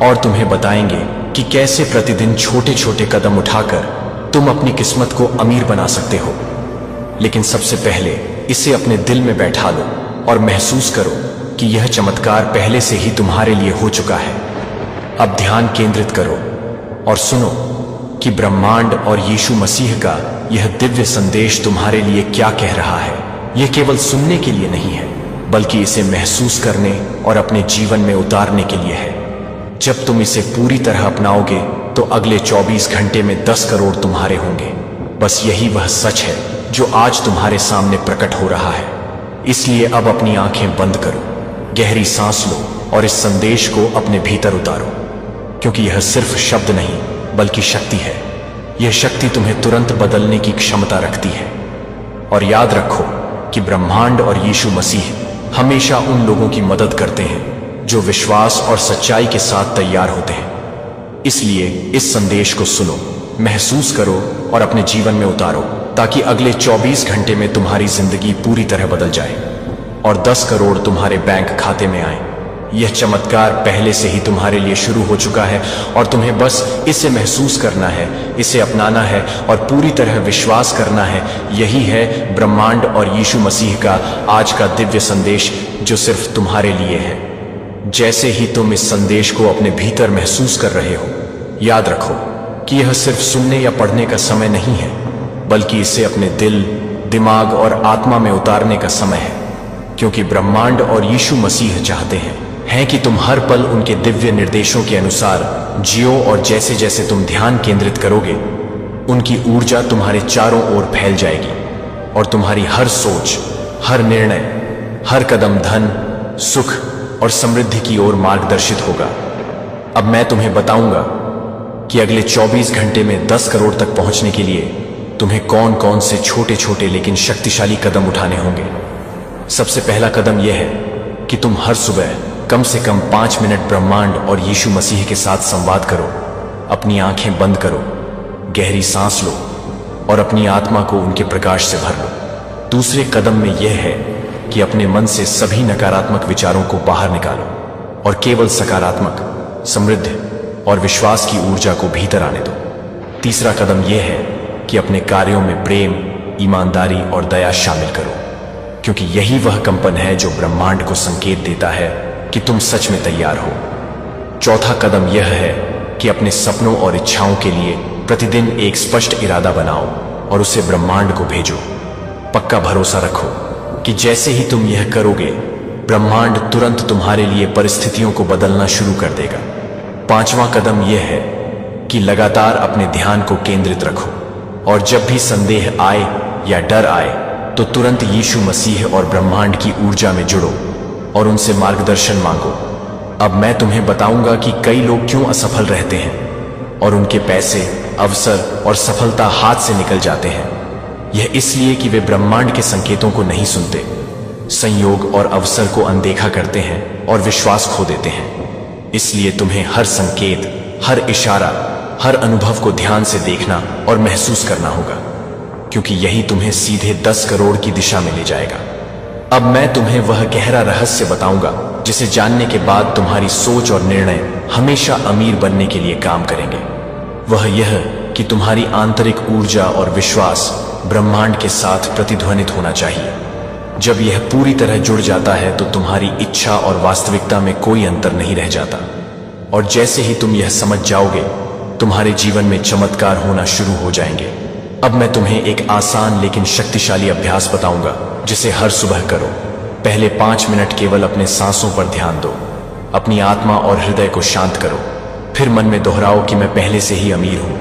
और तुम्हें बताएंगे कि कैसे प्रतिदिन छोटे छोटे कदम उठाकर तुम अपनी किस्मत को अमीर बना सकते हो। लेकिन सबसे पहले इसे अपने दिल में बैठा लो और महसूस करो कि यह चमत्कार पहले से ही तुम्हारे लिए हो चुका है। अब ध्यान केंद्रित करो और सुनो कि ब्रह्मांड और यीशु मसीह का यह दिव्य संदेश तुम्हारे लिए क्या कह रहा है। यह केवल सुनने के लिए नहीं है, बल्कि इसे महसूस करने और अपने जीवन में उतारने के लिए है। जब तुम इसे पूरी तरह अपनाओगे तो अगले 24 घंटे में 10 करोड़ तुम्हारे होंगे। बस यही वह सच है जो आज तुम्हारे सामने प्रकट हो रहा है। इसलिए अब अपनी आंखें बंद करो, गहरी सांस लो और इस संदेश को अपने भीतर उतारो, क्योंकि यह सिर्फ शब्द नहीं बल्कि शक्ति है। यह शक्ति तुम्हें तुरंत बदलने की क्षमता रखती है। और याद रखो कि ब्रह्मांड और यीशु मसीह हमेशा उन लोगों की मदद करते हैं जो विश्वास और सच्चाई के साथ तैयार होते हैं। इसलिए इस संदेश को सुनो, महसूस करो और अपने जीवन में उतारो, ताकि अगले 24 घंटे में तुम्हारी जिंदगी पूरी तरह बदल जाए और 10 करोड़ तुम्हारे बैंक खाते में आए। यह चमत्कार पहले से ही तुम्हारे लिए शुरू हो चुका है और तुम्हें बस इसे महसूस करना है, इसे अपनाना है और पूरी तरह विश्वास करना है। यही है ब्रह्मांड और यीशु मसीह का आज का दिव्य संदेश जो सिर्फ तुम्हारे लिए है। जैसे ही तुम इस संदेश को अपने भीतर महसूस कर रहे हो, याद रखो कि यह सिर्फ सुनने या पढ़ने का समय नहीं है, बल्कि इसे अपने दिल, दिमाग और आत्मा में उतारने का समय है। क्योंकि ब्रह्मांड और यीशु मसीह चाहते हैं कि तुम हर पल उनके दिव्य निर्देशों के अनुसार जियो, और जैसे जैसे तुम ध्यान केंद्रित करोगे उनकी ऊर्जा तुम्हारे चारों ओर फैल जाएगी और तुम्हारी हर सोच, हर निर्णय, हर कदम धन, सुख और समृद्धि की ओर मार्गदर्शित होगा। अब मैं तुम्हें बताऊंगा कि अगले 24 घंटे में 10 करोड़ तक पहुंचने के लिए तुम्हें कौन कौन से छोटे छोटे लेकिन शक्तिशाली कदम उठाने होंगे। सबसे पहला कदम यह है कि तुम हर सुबह कम से कम 5 मिनट ब्रह्मांड और यीशु मसीह के साथ संवाद करो। अपनी आंखें बंद करो, गहरी सांस लो और अपनी आत्मा को उनके प्रकाश से भर लो। दूसरे कदम में यह है कि अपने मन से सभी नकारात्मक विचारों को बाहर निकालो और केवल सकारात्मक, समृद्ध और विश्वास की ऊर्जा को भीतर आने दो। तीसरा कदम यह है कि अपने कार्यों में प्रेम, ईमानदारी और दया शामिल करो, क्योंकि यही वह कंपन है जो ब्रह्मांड को संकेत देता है कि तुम सच में तैयार हो। चौथा कदम यह है कि अपने सपनों और इच्छाओं के लिए प्रतिदिन एक स्पष्ट इरादा बनाओ और उसे ब्रह्मांड को भेजो। पक्का भरोसा रखो कि जैसे ही तुम यह करोगे, ब्रह्मांड तुरंत तुम्हारे लिए परिस्थितियों को बदलना शुरू कर देगा। पांचवा कदम यह है कि लगातार अपने ध्यान को केंद्रित रखो और जब भी संदेह आए या डर आए तो तुरंत यीशु मसीह और ब्रह्मांड की ऊर्जा में जुड़ो और उनसे मार्गदर्शन मांगो। अब मैं तुम्हें बताऊंगा कि कई लोग क्यों असफल रहते हैं और उनके पैसे, अवसर और सफलता हाथ से निकल जाते हैं। यह इसलिए कि वे ब्रह्मांड के संकेतों को नहीं सुनते, संयोग और अवसर को अनदेखा करते हैं और विश्वास खो देते हैं। इसलिए तुम्हें हर संकेत, हर इशारा, हर अनुभव को ध्यान से देखना और महसूस करना होगा, क्योंकि यही तुम्हें सीधे 10 करोड़ की दिशा में ले जाएगा। अब मैं तुम्हें वह गहरा रहस्य बताऊंगा जिसे जानने के बाद तुम्हारी सोच और निर्णय हमेशा अमीर बनने के लिए काम करेंगे। वह यह कि तुम्हारी आंतरिक ऊर्जा और विश्वास ब्रह्मांड के साथ प्रतिध्वनित होना चाहिए। जब यह पूरी तरह जुड़ जाता है तो तुम्हारी इच्छा और वास्तविकता में कोई अंतर नहीं रह जाता, और जैसे ही तुम यह समझ जाओगे, तुम्हारे जीवन में चमत्कार होना शुरू हो जाएंगे। अब मैं तुम्हें एक आसान लेकिन शक्तिशाली अभ्यास बताऊंगा जिसे हर सुबह करो। पहले 5 मिनट केवल अपने सांसों पर ध्यान दो, अपनी आत्मा और हृदय को शांत करो। फिर मन में दोहराओ कि मैं पहले से ही अमीर हूं,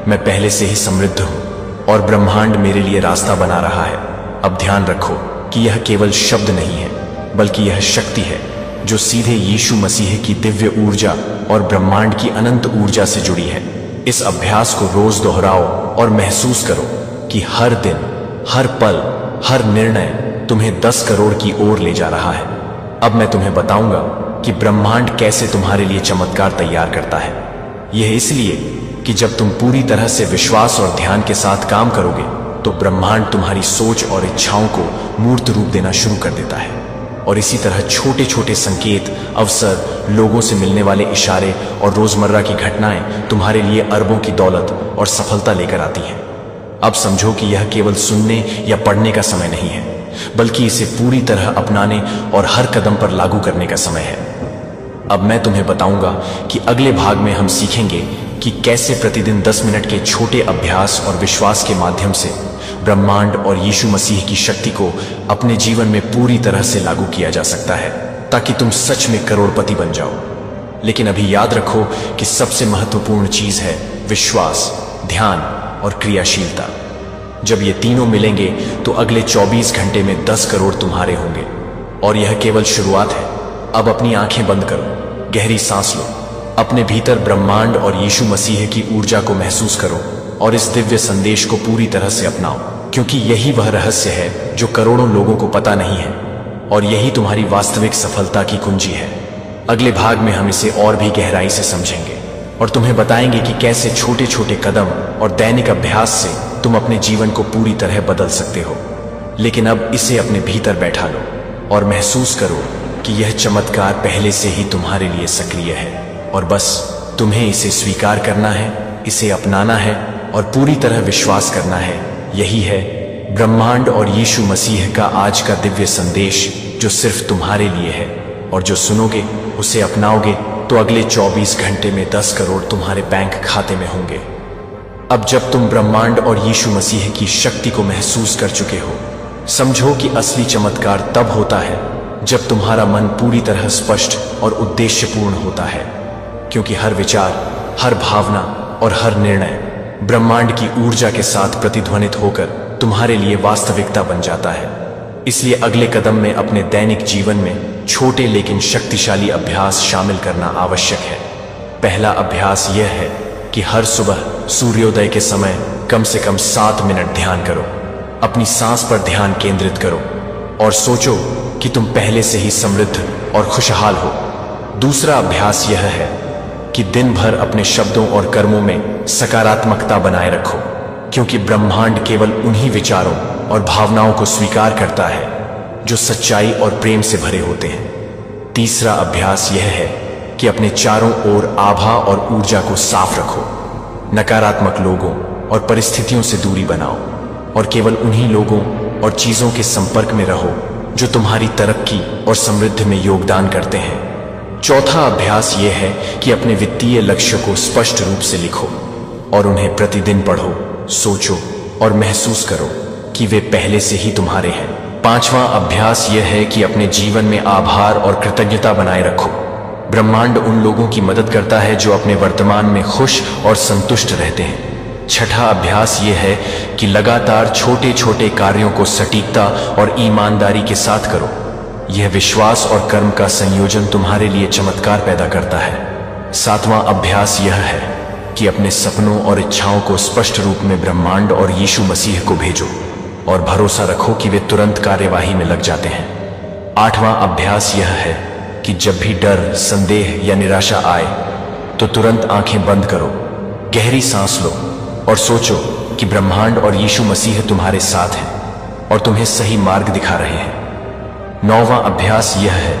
मैं पहले से ही समृद्ध हूं और ब्रह्मांड मेरे लिए रास्ता बना रहा है। अब ध्यान रखो कि यह केवल शब्द नहीं है, बल्कि यह शक्ति है जो सीधे यीशु मसीह की दिव्य ऊर्जा और ब्रह्मांड की अनंत ऊर्जा से जुड़ी है। इस अभ्यास को रोज दोहराओ और महसूस करो कि हर दिन, हर पल, हर निर्णय तुम्हें 10 करोड़ की ओर ले जा रहा है। अब मैं तुम्हें बताऊंगा कि ब्रह्मांड कैसे तुम्हारे लिए चमत्कार तैयार करता है। यह इसलिए कि जब तुम पूरी तरह से विश्वास और ध्यान के साथ काम करोगे तो ब्रह्मांड तुम्हारी सोच और इच्छाओं को मूर्त रूप देना शुरू कर देता है। और इसी तरह छोटे छोटे संकेत, अवसर, लोगों से मिलने वाले इशारे और रोजमर्रा की घटनाएं तुम्हारे लिए अरबों की दौलत और सफलता लेकर आती हैं। अब समझो कि यह केवल सुनने या पढ़ने का समय नहीं है, बल्कि इसे पूरी तरह अपनाने और हर कदम पर लागू करने का समय है। अब मैं तुम्हें बताऊंगा कि अगले भाग में हम सीखेंगे कि कैसे प्रतिदिन 10 मिनट के छोटे अभ्यास और विश्वास के माध्यम से ब्रह्मांड और यीशु मसीह की शक्ति को अपने जीवन में पूरी तरह से लागू किया जा सकता है, ताकि तुम सच में करोड़पति बन जाओ। लेकिन अभी याद रखो कि सबसे महत्वपूर्ण चीज है विश्वास, ध्यान और क्रियाशीलता। जब ये तीनों मिलेंगे तो अगले 24 घंटे में 10 करोड़ तुम्हारे होंगे। और यह केवल शुरुआत है। अब अपनी आंखें बंद करो, गहरी सांस लो, अपने भीतर ब्रह्मांड और यीशु मसीह की ऊर्जा को महसूस करो और इस दिव्य संदेश को पूरी तरह से अपनाओ, क्योंकि यही वह रहस्य है जो करोड़ों लोगों को पता नहीं है, और यही तुम्हारी वास्तविक सफलता की कुंजी है। अगले भाग में हम इसे और भी गहराई से समझेंगे और तुम्हें बताएंगे कि कैसे छोटे छोटे कदम और दैनिक अभ्यास से तुम अपने जीवन को पूरी तरह बदल सकते हो। लेकिन अब इसे अपने भीतर बैठा लो और महसूस करो कि यह चमत्कार पहले से ही तुम्हारे लिए सक्रिय है, और बस तुम्हें इसे स्वीकार करना है, इसे अपनाना है और पूरी तरह विश्वास करना है। यही है ब्रह्मांड और यीशु मसीह का आज का दिव्य संदेश, जो सिर्फ तुम्हारे लिए है, और जो सुनोगे, उसे अपनाओगे तो अगले 24 घंटे में 10 करोड़ तुम्हारे बैंक खाते में होंगे। अब जब तुम ब्रह्मांड और यीशु मसीह की शक्ति को महसूस कर चुके हो, समझो कि असली चमत्कार तब होता है जब तुम्हारा मन पूरी तरह स्पष्ट और उद्देश्यपूर्ण होता है, क्योंकि हर विचार, हर भावना और हर निर्णय ब्रह्मांड की ऊर्जा के साथ प्रतिध्वनित होकर तुम्हारे लिए वास्तविकता बन जाता है। इसलिए अगले कदम में अपने दैनिक जीवन में छोटे लेकिन शक्तिशाली अभ्यास शामिल करना आवश्यक है। पहला अभ्यास यह है कि हर सुबह सूर्योदय के समय कम से कम 7 मिनट ध्यान करो। अपनी सांस पर ध्यान केंद्रित करो और सोचो कि तुम पहले से ही समृद्ध और खुशहाल हो। दूसरा अभ्यास यह है कि दिन भर अपने शब्दों और कर्मों में सकारात्मकता बनाए रखो, क्योंकि ब्रह्मांड केवल उन्हीं विचारों और भावनाओं को स्वीकार करता है जो सच्चाई और प्रेम से भरे होते हैं। तीसरा अभ्यास यह है कि अपने चारों ओर आभा और ऊर्जा को साफ रखो। नकारात्मक लोगों और परिस्थितियों से दूरी बनाओ और केवल उन्हीं लोगों और चीजों के संपर्क में रहो जो तुम्हारी तरक्की और समृद्धि में योगदान करते हैं। चौथा अभ्यास यह है कि अपने वित्तीय लक्ष्य को स्पष्ट रूप से लिखो और उन्हें प्रतिदिन पढ़ो, सोचो और महसूस करो कि वे पहले से ही तुम्हारे हैं। पांचवा अभ्यास यह है कि अपने जीवन में आभार और कृतज्ञता बनाए रखो। ब्रह्मांड उन लोगों की मदद करता है जो अपने वर्तमान में खुश और संतुष्ट रहते हैं। छठा अभ्यास यह है कि लगातार छोटे छोटे कार्यों को सटीकता और ईमानदारी के साथ करो। यह विश्वास और कर्म का संयोजन तुम्हारे लिए चमत्कार पैदा करता है। सातवां अभ्यास यह है कि अपने सपनों और इच्छाओं को स्पष्ट रूप में ब्रह्मांड और यीशु मसीह को भेजो। और भरोसा रखो कि वे तुरंत कार्यवाही में लग जाते हैं। 8वां अभ्यास यह है कि जब भी डर, संदेह या निराशा आए तो तुरंत आंखें बंद करो, गहरी सांस लो और सोचो कि ब्रह्मांड और यीशु मसीह तुम्हारे साथ हैं और तुम्हें सही मार्ग दिखा रहे हैं। 9वां अभ्यास यह है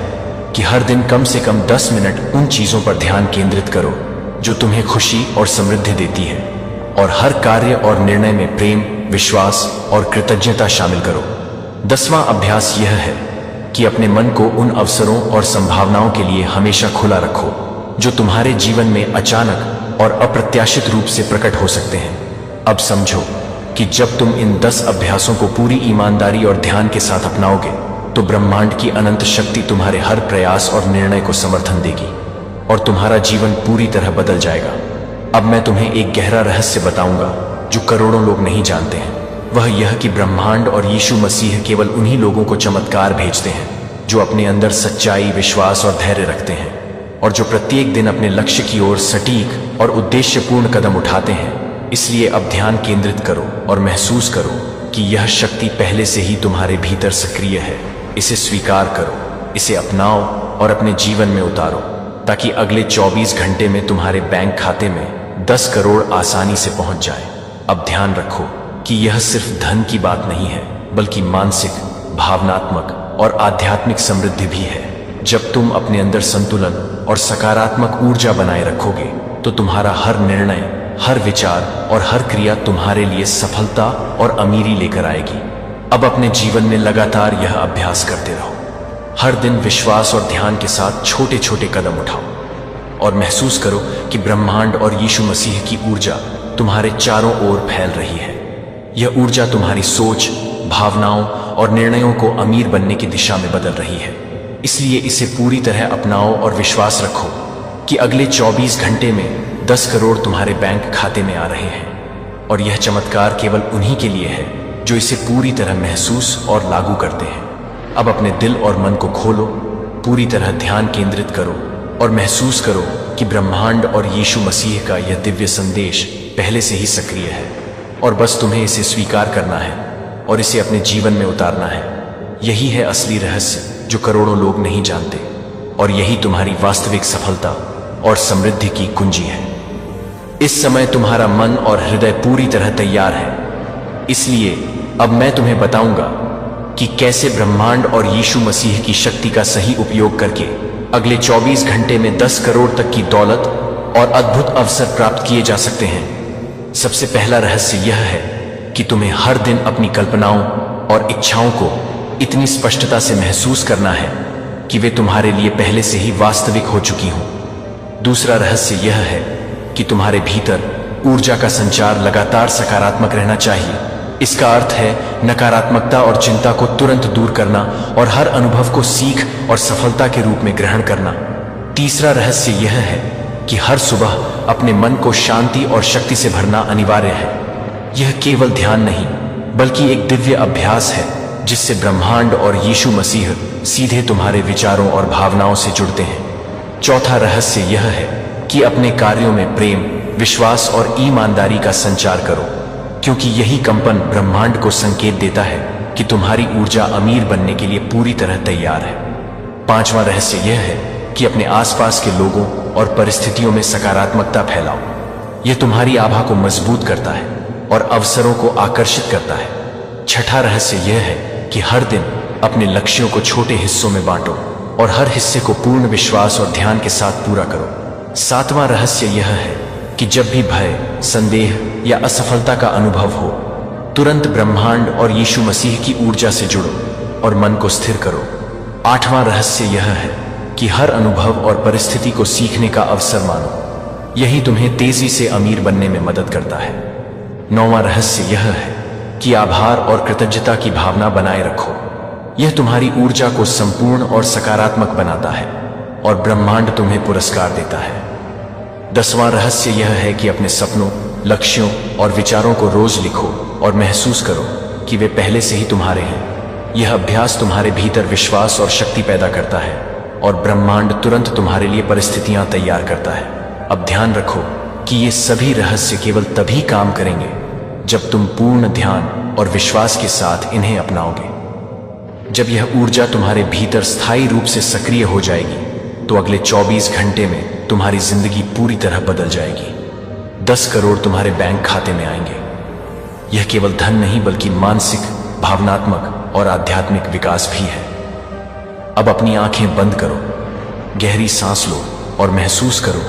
कि हर दिन कम से कम 10 मिनट उन चीजों पर ध्यान केंद्रित करो जो तुम्हें खुशी और समृद्धि देती है और हर कार्य और निर्णय में प्रेम, विश्वास और कृतज्ञता शामिल करो। 10वां अभ्यास यह है कि अपने मन को उन अवसरों और संभावनाओं के लिए हमेशा खुला रखो जो तुम्हारे जीवन में अचानक और अप्रत्याशित रूप से प्रकट हो सकते हैं। अब समझो कि जब तुम इन 10 अभ्यासों को पूरी ईमानदारी और ध्यान के साथ अपनाओगे तो ब्रह्मांड की अनंत शक्ति तुम्हारे हर प्रयास और निर्णय को समर्थन देगी और तुम्हारा जीवन पूरी तरह बदल जाएगा। अब मैं तुम्हें एक गहरा रहस्य बताऊंगा जो करोड़ों लोग नहीं जानते हैं। वह यह कि ब्रह्मांड और यीशु मसीह केवल उन्हीं लोगों को चमत्कार भेजते हैं जो अपने अंदर सच्चाई, विश्वास और धैर्य रखते हैं और जो प्रत्येक दिन अपने लक्ष्य की ओर सटीक और उद्देश्यपूर्ण कदम उठाते हैं। इसलिए अब ध्यान केंद्रित करो और महसूस करो कि यह शक्ति पहले से ही तुम्हारे भीतर सक्रिय है। इसे स्वीकार करो, इसे अपनाओ और अपने जीवन में उतारो ताकि अगले 24 घंटे में तुम्हारे बैंक खाते में 10 करोड़ आसानी से पहुंच जाए। अब ध्यान रखो कि यह सिर्फ धन की बात नहीं है बल्कि मानसिक, भावनात्मक और आध्यात्मिक समृद्धि भी है। जब तुम अपने अंदर संतुलन और सकारात्मक ऊर्जा बनाए रखोगे तो तुम्हारा हर निर्णय, हर विचार और हर क्रिया तुम्हारे लिए सफलता और अमीरी लेकर आएगी। अब अपने जीवन में लगातार यह अभ्यास करते रहो। हर दिन विश्वास और ध्यान के साथ छोटे छोटे कदम उठाओ और महसूस करो कि ब्रह्मांड और यीशु मसीह की ऊर्जा तुम्हारे चारों ओर फैल रही है। यह ऊर्जा तुम्हारी सोच, भावनाओं और निर्णयों को अमीर बनने की दिशा में बदल रही है। इसलिए इसे पूरी तरह अपनाओ और विश्वास रखो कि अगले 24 घंटे में 10 करोड़ तुम्हारे बैंक खाते में आ रहे हैं और यह चमत्कार केवल उन्हीं के लिए है जो इसे पूरी तरह महसूस और लागू करते हैं। अब अपने दिल और मन को खोलो, पूरी तरह ध्यान केंद्रित करो और महसूस करो कि ब्रह्मांड और यीशु मसीह का यह दिव्य संदेश पहले से ही सक्रिय है और बस तुम्हें इसे स्वीकार करना है और इसे अपने जीवन में उतारना है। यही है असली रहस्य जो करोड़ों लोग नहीं जानते और यही तुम्हारी वास्तविक सफलता और समृद्धि की कुंजी है। इस समय तुम्हारा मन और हृदय पूरी तरह तैयार है। इसलिए अब मैं तुम्हें बताऊंगा कि कैसे ब्रह्मांड और यीशु मसीह की शक्ति का सही उपयोग करके अगले 24 घंटे में 10 करोड़ तक की दौलत और अद्भुत अवसर प्राप्त किए जा सकते हैं। सबसे पहला रहस्य यह है कि तुम्हें हर दिन अपनी कल्पनाओं और इच्छाओं को इतनी स्पष्टता से महसूस करना है कि वे तुम्हारे लिए पहले से ही वास्तविक हो चुकी हों। दूसरा रहस्य यह है कि तुम्हारे भीतर ऊर्जा का संचार लगातार सकारात्मक रहना चाहिए। इसका अर्थ है नकारात्मकता और चिंता को तुरंत दूर करना और हर अनुभव को सीख और सफलता के रूप में ग्रहण करना। तीसरा रहस्य यह है कि हर सुबह अपने मन को शांति और शक्ति से भरना अनिवार्य है। यह केवल ध्यान नहीं बल्कि एक दिव्य अभ्यास है जिससे ब्रह्मांड और यीशु मसीह सीधे तुम्हारे विचारों और भावनाओं से जुड़ते हैं। चौथा रहस्य यह है कि अपने कार्यों में प्रेम, विश्वास और ईमानदारी का संचार करो क्योंकि यही कंपन ब्रह्मांड को संकेत देता है कि तुम्हारी ऊर्जा अमीर बनने के लिए पूरी तरह तैयार है। पांचवां रहस्य यह है कि अपने आसपास के लोगों और परिस्थितियों में सकारात्मकता फैलाओ। यह तुम्हारी आभा को मजबूत करता है और अवसरों को आकर्षित करता है। छठा रहस्य यह है कि हर दिन अपने लक्ष्यों को छोटे हिस्सों में बांटो और हर हिस्से को पूर्ण विश्वास और ध्यान के साथ पूरा करो। सातवां रहस्य यह है कि जब भी भय, संदेह या असफलता का अनुभव हो, तुरंत ब्रह्मांड और यीशु मसीह की ऊर्जा से जुड़ो और मन को स्थिर करो। आठवां रहस्य यह है कि हर अनुभव और परिस्थिति को सीखने का अवसर मानो। यही तुम्हें तेजी से अमीर बनने में मदद करता है। नौवां रहस्य यह है कि आभार और कृतज्ञता की भावना बनाए रखो। यह तुम्हारी ऊर्जा को संपूर्ण और सकारात्मक बनाता है और ब्रह्मांड तुम्हें पुरस्कार देता है। 10वां रहस्य यह है कि अपने सपनों, लक्ष्यों और विचारों को रोज लिखो और महसूस करो कि वे पहले से ही तुम्हारे हैं। यह अभ्यास तुम्हारे भीतर विश्वास और शक्ति पैदा करता है और ब्रह्मांड तुरंत तुम्हारे लिए परिस्थितियां तैयार करता है। अब ध्यान रखो कि ये सभी रहस्य केवल तभी काम करेंगे जब तुम पूर्ण ध्यान, और विश्वास के साथ इन्हें अपनाओगे। जब यह ऊर्जा तुम्हारे भीतर स्थायी रूप से सक्रिय हो जाएगी तो अगले 24 घंटे में तुम्हारी जिंदगी पूरी तरह बदल जाएगी। 10 करोड़ तुम्हारे बैंक खाते में आएंगे। यह केवल धन नहीं बल्कि मानसिक, भावनात्मक और आध्यात्मिक विकास भी है। अब अपनी आंखें बंद करो, गहरी सांस लो और महसूस करो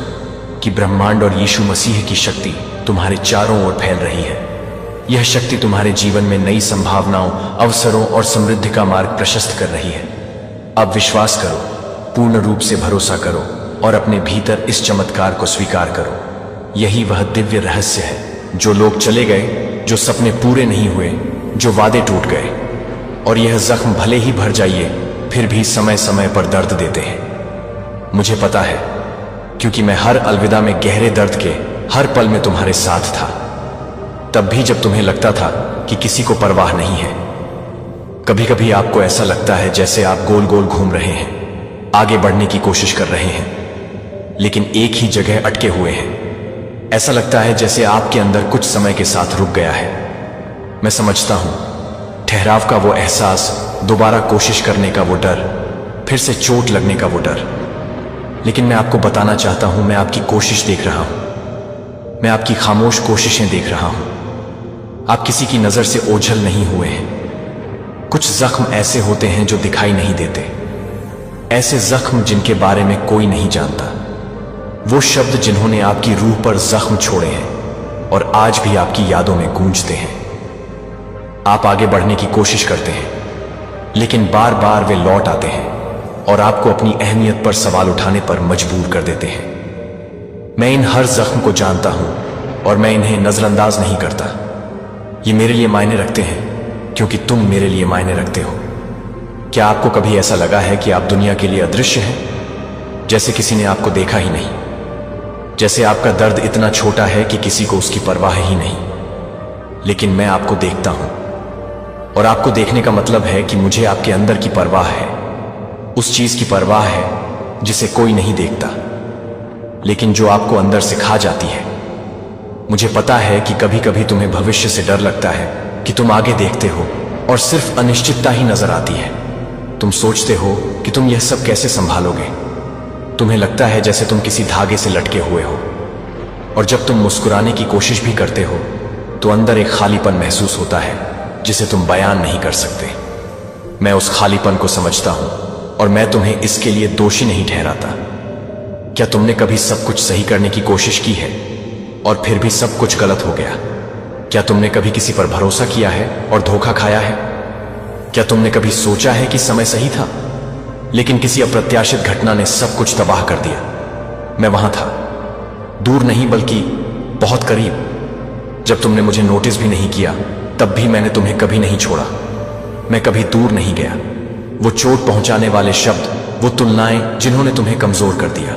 कि ब्रह्मांड और यीशु मसीह की शक्ति तुम्हारे चारों ओर फैल रही है। यह शक्ति तुम्हारे जीवन में नई संभावनाओं, अवसरों और समृद्धि का मार्ग प्रशस्त कर रही है। अब विश्वास करो, पूर्ण रूप से भरोसा करो और अपने भीतर इस चमत्कार को स्वीकार करो। यही वह दिव्य रहस्य है। जो लोग चले गए, जो सपने पूरे नहीं हुए, जो वादे टूट गए, और यह जख्म भले ही भर जाइए फिर भी समय समय पर दर्द देते हैं। मुझे पता है, क्योंकि मैं हर अलविदा में गहरे दर्द के हर पल में तुम्हारे साथ था। तब भी जब तुम्हें लगता था कि किसी को परवाह नहीं है। कभी कभी आपको ऐसा लगता है जैसे आप गोल गोल घूम रहे हैं, आगे बढ़ने की कोशिश कर रहे हैं, लेकिन एक ही जगह अटके हुए हैं। ऐसा लगता है जैसे आपके अंदर कुछ समय के साथ रुक गया है। मैं समझता हूं, ठहराव का वो एहसास, दोबारा कोशिश करने का वो डर, फिर से चोट लगने का वो डर। लेकिन मैं आपको बताना चाहता हूं, मैं आपकी कोशिश देख रहा हूं। मैं आपकी खामोश कोशिशें देख रहा हूं। आप किसी की नजर से ओझल नहीं हुए हैं। कुछ जख्म ऐसे होते हैं जो दिखाई नहीं देते, ऐसे जख्म जिनके बारे में कोई नहीं जानता। वो शब्द जिन्होंने आपकी रूह पर जख्म छोड़े हैं और आज भी आपकी यादों में गूंजते हैं। आप आगे बढ़ने की कोशिश करते हैं, लेकिन बार बार वे लौट आते हैं और आपको अपनी अहमियत पर सवाल उठाने पर मजबूर कर देते हैं। मैं इन हर जख्म को जानता हूं और मैं इन्हें नजरअंदाज नहीं करता। ये मेरे लिए मायने रखते हैं क्योंकि तुम मेरे लिए मायने रखते हो। क्या आपको कभी ऐसा लगा है कि आप दुनिया के लिए अदृश्य हैं, जैसे किसी ने आपको देखा ही नहीं, जैसे आपका दर्द इतना छोटा है कि किसी को उसकी परवाह ही नहीं? लेकिन मैं आपको देखता हूं, और आपको देखने का मतलब है कि मुझे आपके अंदर की परवाह है, उस चीज की परवाह है जिसे कोई नहीं देखता, लेकिन जो आपको अंदर से खा जाती है। मुझे पता है कि कभी कभी तुम्हें भविष्य से डर लगता है कि तुम आगे देखते हो और सिर्फ अनिश्चितता ही नजर आती है। तुम सोचते हो कि तुम यह सब कैसे संभालोगे। तुम्हें लगता है जैसे तुम किसी धागे से लटके हुए हो, और जब तुम मुस्कुराने की कोशिश भी करते हो तो अंदर एक खालीपन महसूस होता है जिसे तुम बयान नहीं कर सकते। मैं उस खालीपन को समझता हूं और मैं तुम्हें इसके लिए दोषी नहीं ठहराता। क्या तुमने कभी सब कुछ सही करने की कोशिश की है और फिर भी सब कुछ गलत हो गया? क्या तुमने कभी किसी पर भरोसा किया है और धोखा खाया है? क्या तुमने कभी सोचा है कि समय सही था, लेकिन किसी अप्रत्याशित घटना ने सब कुछ तबाह कर दिया? मैं वहां था, दूर नहीं बल्कि बहुत करीब। जब तुमने मुझे नोटिस भी नहीं किया तब भी मैंने तुम्हें कभी नहीं छोड़ा। मैं कभी दूर नहीं गया। वो चोट पहुंचाने वाले शब्द, वो तुलनाएं जिन्होंने तुम्हें कमजोर कर दिया,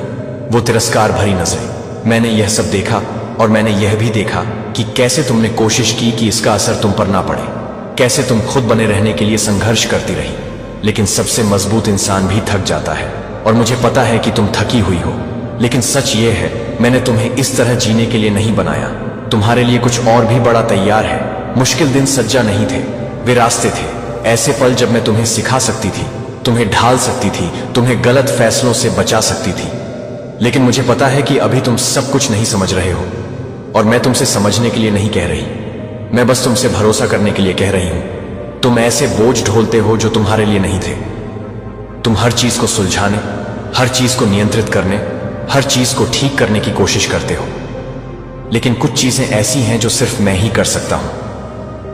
वो तिरस्कार भरी नजरें, मैंने यह सब देखा। और मैंने यह भी देखा कि कैसे तुमने कोशिश की कि इसका असर तुम पर ना पड़े, कैसे तुम खुद बने रहने के लिए संघर्ष करती रही। लेकिन सबसे मजबूत इंसान भी थक जाता है, और मुझे पता है कि तुम थकी हुई हो। लेकिन सच ये है, मैंने तुम्हें इस तरह जीने के लिए नहीं बनाया। तुम्हारे लिए कुछ और भी बड़ा तैयार है। मुश्किल दिन सज्जा नहीं थे, वे रास्ते थे। ऐसे पल जब मैं तुम्हें सिखा सकती थी, तुम्हें ढाल सकती थी, तुम्हें गलत फैसलों से बचा सकती थी। लेकिन मुझे पता है कि अभी तुम सब कुछ नहीं समझ रहे हो, और मैं तुमसे समझने के लिए नहीं कह रही, मैं बस तुमसे भरोसा करने के लिए कह रही हूं। तुम ऐसे बोझ ढोलते हो जो तुम्हारे लिए नहीं थे। तुम हर चीज को सुलझाने, हर चीज को नियंत्रित करने, हर चीज को ठीक करने की कोशिश करते हो। लेकिन कुछ चीजें ऐसी हैं जो सिर्फ मैं ही कर सकता हूं,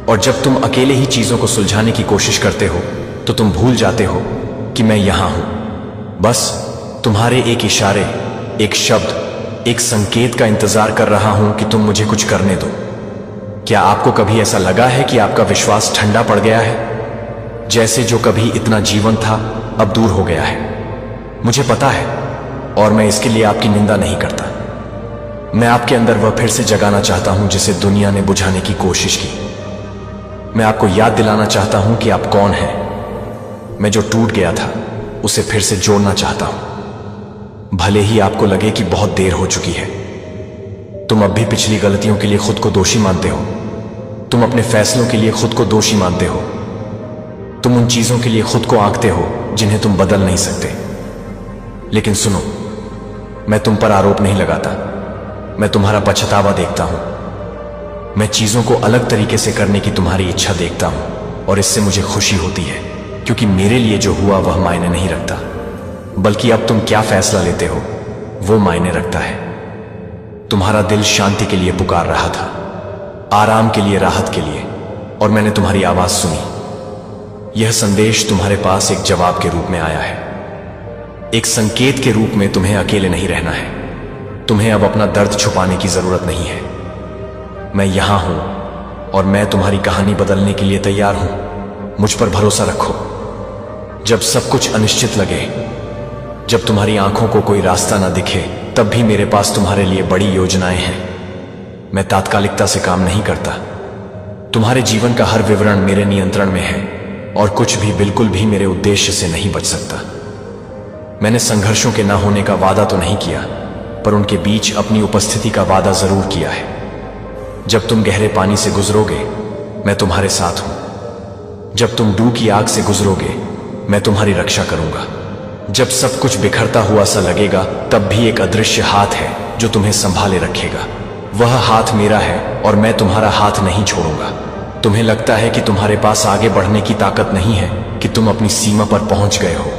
और जब तुम अकेले ही चीजों को सुलझाने की कोशिश करते हो तो तुम भूल जाते हो कि मैं यहां हूं, बस तुम्हारे एक इशारे, एक शब्द, एक संकेत का इंतजार कर रहा हूं कि तुम मुझे कुछ करने दो। क्या आपको कभी ऐसा लगा है कि आपका विश्वास ठंडा पड़ गया है, जैसे जो कभी इतना जीवन था अब दूर हो गया है? मुझे पता है, और मैं इसके लिए आपकी निंदा नहीं करता। मैं आपके अंदर वह फिर से जगाना चाहता हूं जिसे दुनिया ने बुझाने की कोशिश की। मैं आपको याद दिलाना चाहता हूं कि आप कौन हैं। मैं जो टूट गया था उसे फिर से जोड़ना चाहता हूं, भले ही आपको लगे कि बहुत देर हो चुकी है। तुम अब भी पिछली गलतियों के लिए खुद को दोषी मानते हो, तुम अपने फैसलों के लिए खुद को दोषी मानते हो। तुम उन चीजों के लिए खुद को आंकते हो जिन्हें तुम बदल नहीं सकते। लेकिन सुनो, मैं तुम पर आरोप नहीं लगाता, मैं तुम्हारा पछतावा देखता हूं। मैं चीजों को अलग तरीके से करने की तुम्हारी इच्छा देखता हूं और इससे मुझे खुशी होती है, क्योंकि मेरे लिए जो हुआ वह मायने नहीं रखता, बल्कि अब तुम क्या फैसला लेते हो वो मायने रखता है। तुम्हारा दिल शांति के लिए पुकार रहा था, आराम के लिए, राहत के लिए, और मैंने तुम्हारी आवाज सुनी। यह संदेश तुम्हारे पास एक जवाब के रूप में आया है, एक संकेत के रूप में। तुम्हें अकेले नहीं रहना है, तुम्हें अब अपना दर्द छुपाने की जरूरत नहीं है। मैं यहां हूं और मैं तुम्हारी कहानी बदलने के लिए तैयार हूं। मुझ पर भरोसा रखो। जब सब कुछ अनिश्चित लगे, जब तुम्हारी आंखों को कोई रास्ता ना दिखे, तब भी मेरे पास तुम्हारे लिए बड़ी योजनाएं हैं। मैं तात्कालिकता से काम नहीं करता। तुम्हारे जीवन का हर विवरण मेरे नियंत्रण में है और कुछ भी, बिल्कुल भी मेरे उद्देश्य से नहीं बच सकता। मैंने संघर्षों के न होने का वादा तो नहीं किया, पर उनके बीच अपनी उपस्थिति का वादा जरूर किया है। जब तुम गहरे पानी से गुजरोगे, मैं तुम्हारे साथ हूं। जब तुम डूब की आग से गुजरोगे, मैं तुम्हारी रक्षा करूंगा। जब सब कुछ बिखरता हुआ सा लगेगा, तब भी एक अदृश्य हाथ है जो तुम्हें संभाले रखेगा। वह हाथ मेरा है और मैं तुम्हारा हाथ नहीं छोड़ूंगा। तुम्हें लगता है कि तुम्हारे पास आगे बढ़ने की ताकत नहीं है, कि तुम अपनी सीमा पर पहुंच गए हो,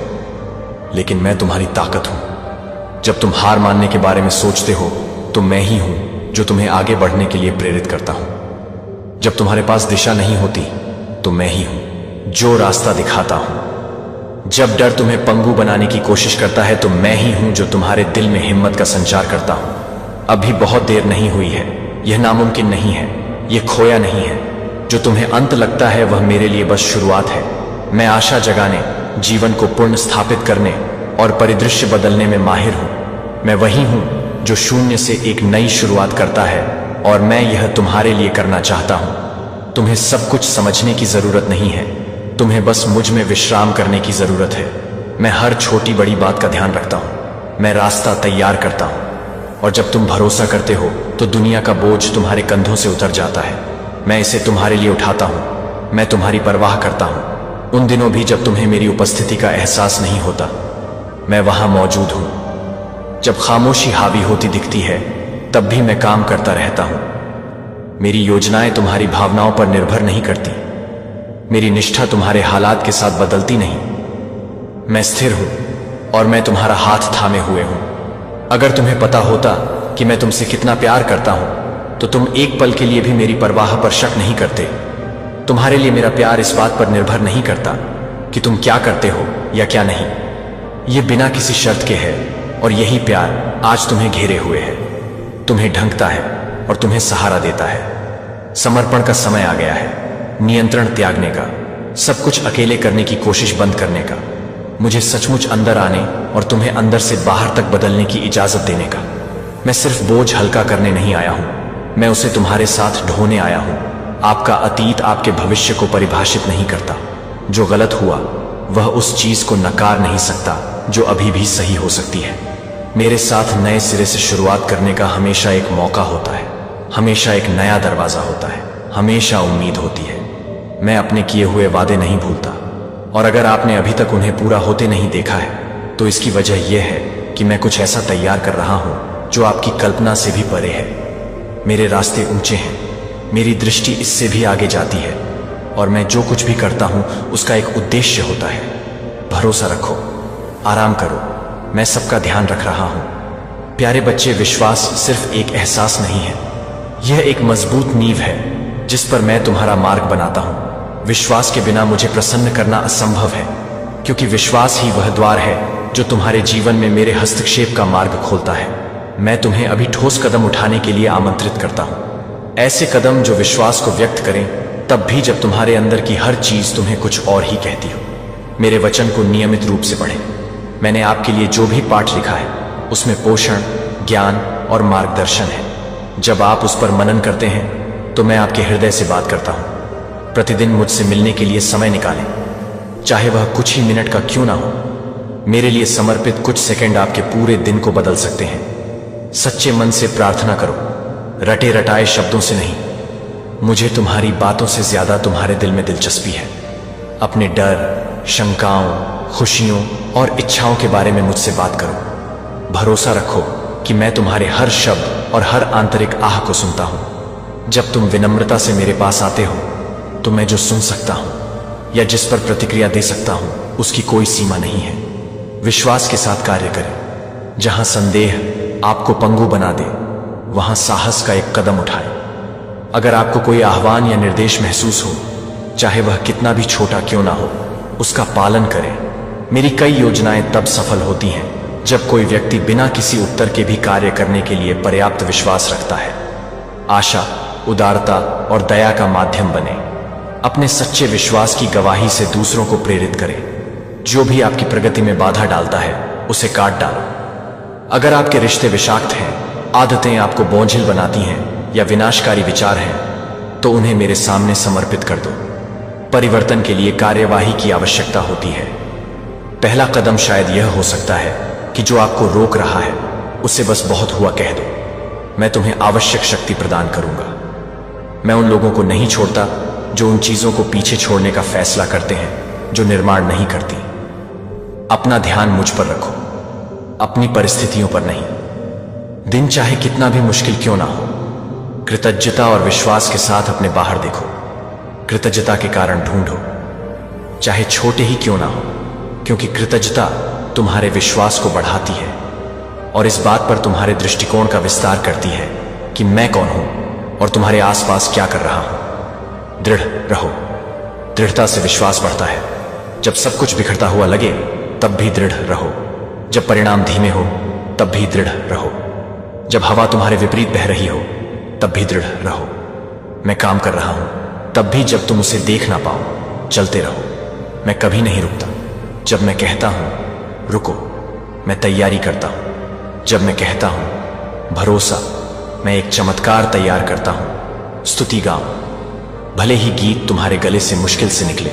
लेकिन मैं तुम्हारी ताकत हूं। जब तुम हार मानने के बारे में सोचते हो, तो मैं ही हूं जो तुम्हें आगे बढ़ने के लिए प्रेरित करता हूं। जब तुम्हारे पास दिशा नहीं होती, तो मैं ही हूं जो रास्ता दिखाता हूं। जब डर तुम्हें पंगु बनाने की कोशिश करता है, तो मैं ही हूं जो तुम्हारे दिल में हिम्मत का संचार करता हूं। अभी बहुत देर नहीं हुई है, यह नामुमकिन नहीं है, यह खोया नहीं है। जो तुम्हें अंत लगता है वह मेरे लिए बस शुरुआत है। मैं आशा जगाने, जीवन को पुनः स्थापित करने और परिदृश्य बदलने में माहिर हूं। मैं वही हूं जो शून्य से एक नई शुरुआत करता है, और मैं यह तुम्हारे लिए करना चाहता हूं। तुम्हें सब कुछ समझने की जरूरत नहीं है, तुम्हें बस मुझ में विश्राम करने की जरूरत है। मैं हर छोटी बड़ी बात का ध्यान रखता हूं, मैं रास्ता तैयार करता हूं, और जब तुम भरोसा करते हो तो दुनिया का बोझ तुम्हारे कंधों से उतर जाता है। मैं इसे तुम्हारे लिए उठाता हूं, मैं तुम्हारी परवाह करता हूं। उन दिनों भी जब तुम्हें मेरी उपस्थिति का एहसास नहीं होता, मैं वहां मौजूद हूं। जब खामोशी हावी होती दिखती है, तब भी मैं काम करता रहता हूं। मेरी योजनाएं तुम्हारी भावनाओं पर निर्भर नहीं करती, मेरी निष्ठा तुम्हारे हालात के साथ बदलती नहीं। मैं स्थिर हूं और मैं तुम्हारा हाथ थामे हुए हूं। अगर तुम्हें पता होता कि मैं तुमसे कितना प्यार करता हूं, तो तुम एक पल के लिए भी मेरी परवाह पर शक नहीं करते। तुम्हारे लिए मेरा प्यार इस बात पर निर्भर नहीं करता कि तुम क्या करते हो या क्या नहीं। यह बिना किसी शर्त के है, और यही प्यार आज तुम्हें घेरे हुए है, तुम्हें ढंकता है और तुम्हें सहारा देता है। समर्पण का समय आ गया है, नियंत्रण त्यागने का, सब कुछ अकेले करने की कोशिश बंद करने का, मुझे सचमुच अंदर आने और तुम्हें अंदर से बाहर तक बदलने की इजाजत देने का। मैं सिर्फ बोझ हल्का करने नहीं आया हूं, मैं उसे तुम्हारे साथ ढोने आया हूं। आपका अतीत आपके भविष्य को परिभाषित नहीं करता। जो गलत हुआ वह उस चीज को नकार नहीं सकता जो अभी भी सही हो सकती है। मेरे साथ नए सिरे से शुरुआत करने का हमेशा एक मौका होता है, हमेशा एक नया दरवाजा होता है, हमेशा उम्मीद होती है। मैं अपने किए हुए वादे नहीं भूलता, और अगर आपने अभी तक उन्हें पूरा होते नहीं देखा है, तो इसकी वजह यह है कि मैं कुछ ऐसा तैयार कर रहा हूं जो आपकी कल्पना से भी परे है। मेरे रास्ते ऊंचे हैं, मेरी दृष्टि इससे भी आगे जाती है, और मैं जो कुछ भी करता हूं उसका एक उद्देश्य होता है। भरोसा रखो, आराम करो, मैं सबका ध्यान रख रहा हूं। प्यारे बच्चे, विश्वास सिर्फ एक एहसास नहीं है, यह एक मजबूत नींव है जिस पर मैं तुम्हारा मार्ग बनाता हूं। विश्वास के बिना मुझे प्रसन्न करना असंभव है, क्योंकि विश्वास ही वह द्वार है जो तुम्हारे जीवन में मेरे हस्तक्षेप का मार्ग खोलता है। मैं तुम्हें अभी ठोस कदम उठाने के लिए आमंत्रित करता हूं, ऐसे कदम जो विश्वास को व्यक्त करें, तब भी जब तुम्हारे अंदर की हर चीज तुम्हें कुछ और ही कहती हो। मेरे वचन को नियमित रूप से पढ़ें। मैंने आपके लिए जो भी पाठ लिखा है उसमें पोषण, ज्ञान और मार्गदर्शन है। जब आप उस पर मनन करते हैं तो मैं आपके हृदय से बात करता हूं। प्रतिदिन मुझसे मिलने के लिए समय निकालें, चाहे वह कुछ ही मिनट का क्यों ना हो। मेरे लिए समर्पित कुछ सेकंड आपके पूरे दिन को बदल सकते हैं। सच्चे मन से प्रार्थना करो, रटे रटाए शब्दों से नहीं। मुझे तुम्हारी बातों से ज्यादा तुम्हारे दिल में दिलचस्पी है। अपने डर, शंकाओं, खुशियों और इच्छाओं के बारे में मुझसे बात करो। भरोसा रखो कि मैं तुम्हारे हर शब्द और हर आंतरिक आह को सुनता हूं। जब तुम विनम्रता से मेरे पास आते हो तो मैं जो सुन सकता हूं या जिस पर प्रतिक्रिया दे सकता हूं उसकी कोई सीमा नहीं है। विश्वास के साथ कार्य करें। जहां संदेह आपको पंगु बना दे वहां साहस का एक कदम उठाएं। अगर आपको कोई आह्वान या निर्देश महसूस हो, चाहे वह कितना भी छोटा क्यों ना हो, उसका पालन करें। मेरी कई योजनाएं तब सफल होती हैं जब कोई व्यक्ति बिना किसी उत्तर के भी कार्य करने के लिए पर्याप्त विश्वास रखता है। आशा, उदारता और दया का माध्यम बने। अपने सच्चे विश्वास की गवाही से दूसरों को प्रेरित करें। जो भी आपकी प्रगति में बाधा डालता है उसे काट डालो। अगर आपके रिश्ते विषाक्त हैं, आदतें आपको बोझिल बनाती हैं या विनाशकारी विचार हैं, तो उन्हें मेरे सामने समर्पित कर दो। परिवर्तन के लिए कार्यवाही की आवश्यकता होती है। पहला कदम शायद यह हो सकता है कि जो आपको रोक रहा है उसे बस बहुत हुआ कह दो। मैं तुम्हें आवश्यक शक्ति प्रदान करूंगा। मैं उन लोगों को नहीं छोड़ता जो उन चीजों को पीछे छोड़ने का फैसला करते हैं जो निर्माण नहीं करती। अपना ध्यान मुझ पर रखो, अपनी परिस्थितियों पर नहीं। दिन चाहे कितना भी मुश्किल क्यों ना हो, कृतज्ञता और विश्वास के साथ अपने बाहर देखो। कृतज्ञता के कारण ढूंढो, चाहे छोटे ही क्यों ना हो, क्योंकि कृतज्ञता तुम्हारे विश्वास को बढ़ाती है और इस बात पर तुम्हारे दृष्टिकोण का विस्तार करती है कि मैं कौन हूं और तुम्हारे आसपास क्या कर रहा हूं। दृढ़ रहो। दृढ़ता से विश्वास बढ़ता है। जब सब कुछ बिखरता हुआ लगे तब भी दृढ़ रहो। जब परिणाम धीमे हो तब भी दृढ़ रहो। जब हवा तुम्हारे विपरीत बह रही हो तब भी दृढ़ रहो। मैं काम कर रहा हूं तब भी जब तुम उसे देख ना पाओ, चलते रहो। मैं कभी नहीं रुकता। जब मैं कहता हूं रुको, मैं तैयारी करता हूं। जब मैं कहता हूं भरोसा, मैं एक चमत्कार तैयार करता हूं। स्तुति गाओ। भले ही गीत तुम्हारे गले से मुश्किल से निकले,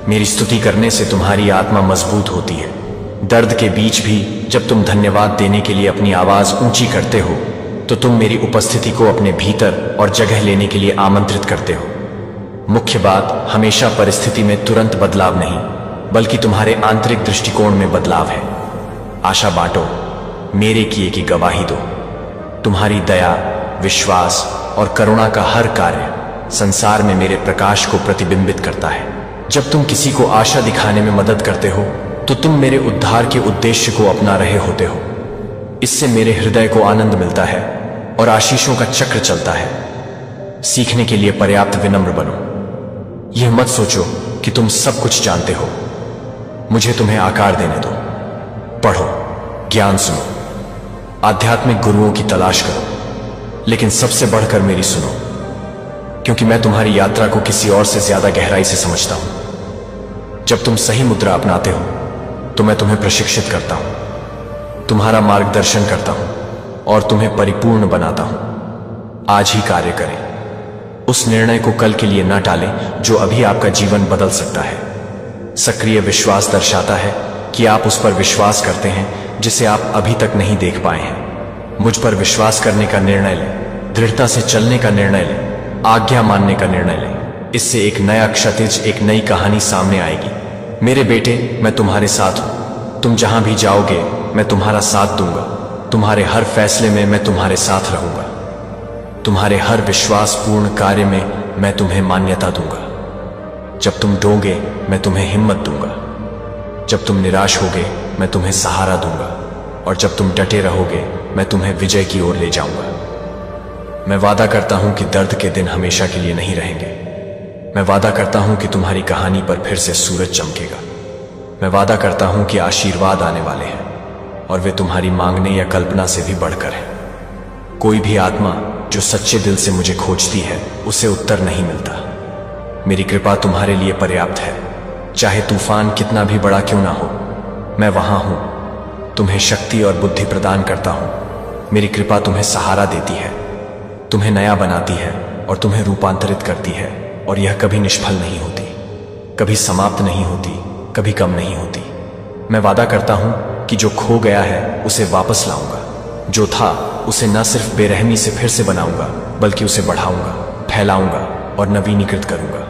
मेरी स्तुति करने से तुम्हारी आत्मा मजबूत होती है। दर्द के बीच भी जब तुम धन्यवाद देने के लिए अपनी आवाज ऊंची करते हो तो तुम मेरी उपस्थिति को अपने भीतर और जगह लेने के लिए आमंत्रित करते हो। मुख्य बात हमेशा परिस्थिति में तुरंत बदलाव नहीं, बल्कि तुम्हारे आंतरिक दृष्टिकोण में बदलाव है। आशा बांटो, मेरे किए की गवाही दो। तुम्हारी दया, विश्वास और करुणा का हर कार्य संसार में मेरे प्रकाश को प्रतिबिंबित करता है। जब तुम किसी को आशा दिखाने में मदद करते हो तो तुम मेरे उद्धार के उद्देश्य को अपना रहे होते हो। इससे मेरे हृदय को आनंद मिलता है और आशीषों का चक्र चलता है। सीखने के लिए पर्याप्त विनम्र बनो। यह मत सोचो कि तुम सब कुछ जानते हो। मुझे तुम्हें आकार देने दो। पढ़ो, ज्ञान सुनो, आध्यात्मिक गुरुओं की तलाश करो, लेकिन सबसे बढ़कर मेरी सुनो, क्योंकि मैं तुम्हारी यात्रा को किसी और से ज्यादा गहराई से समझता हूं। जब तुम सही मुद्रा अपनाते हो तो मैं तुम्हें प्रशिक्षित करता हूं, तुम्हारा मार्गदर्शन करता हूं और तुम्हें परिपूर्ण बनाता हूं। आज ही कार्य करें। उस निर्णय को कल के लिए न टालें जो अभी आपका जीवन बदल सकता है। सक्रिय विश्वास दर्शाता है कि आप उस पर विश्वास करते हैं जिसे आप अभी तक नहीं देख पाए हैं। मुझ पर विश्वास करने का निर्णय लें, दृढ़ता से चलने का निर्णय लें, आज्ञा मानने का निर्णय लें। इससे एक नया क्षतिज, एक नई कहानी सामने आएगी। मेरे बेटे, मैं तुम्हारे साथ हूं। तुम जहां भी जाओगे मैं तुम्हारा साथ दूंगा। तुम्हारे हर फैसले में मैं तुम्हारे साथ रहूंगा। तुम्हारे हर विश्वासपूर्ण कार्य में मैं तुम्हें मान्यता दूंगा। जब तुम डोंगे मैं तुम्हें हिम्मत दूंगा। जब तुम निराश होगे मैं तुम्हें सहारा दूंगा और जब तुम डटे रहोगे मैं तुम्हें विजय की ओर ले जाऊंगा। मैं वादा करता हूं कि दर्द के दिन हमेशा के लिए नहीं रहेंगे। मैं वादा करता हूं कि तुम्हारी कहानी पर फिर से सूरज चमकेगा। मैं वादा करता हूं कि आशीर्वाद आने वाले हैं और वे तुम्हारी मांगने या कल्पना से भी बढ़कर हैं। कोई भी आत्मा जो सच्चे दिल से मुझे खोजती है उसे उत्तर नहीं मिलता। मेरी कृपा तुम्हारे लिए पर्याप्त है। चाहे तूफान कितना भी बड़ा क्यों ना हो, मैं वहां हूं। तुम्हें शक्ति और बुद्धि प्रदान करता हूं। मेरी कृपा तुम्हें सहारा देती है, तुम्हें नया बनाती है और तुम्हें रूपांतरित करती है। और यह कभी निष्फल नहीं होती, कभी समाप्त नहीं होती, कभी कम नहीं होती। मैं वादा करता हूं कि जो खो गया है उसे वापस लाऊंगा। जो था उसे न सिर्फ बेरहमी से फिर से बनाऊंगा, बल्कि उसे बढ़ाऊंगा, फैलाऊंगा और नवीनीकृत करूंगा।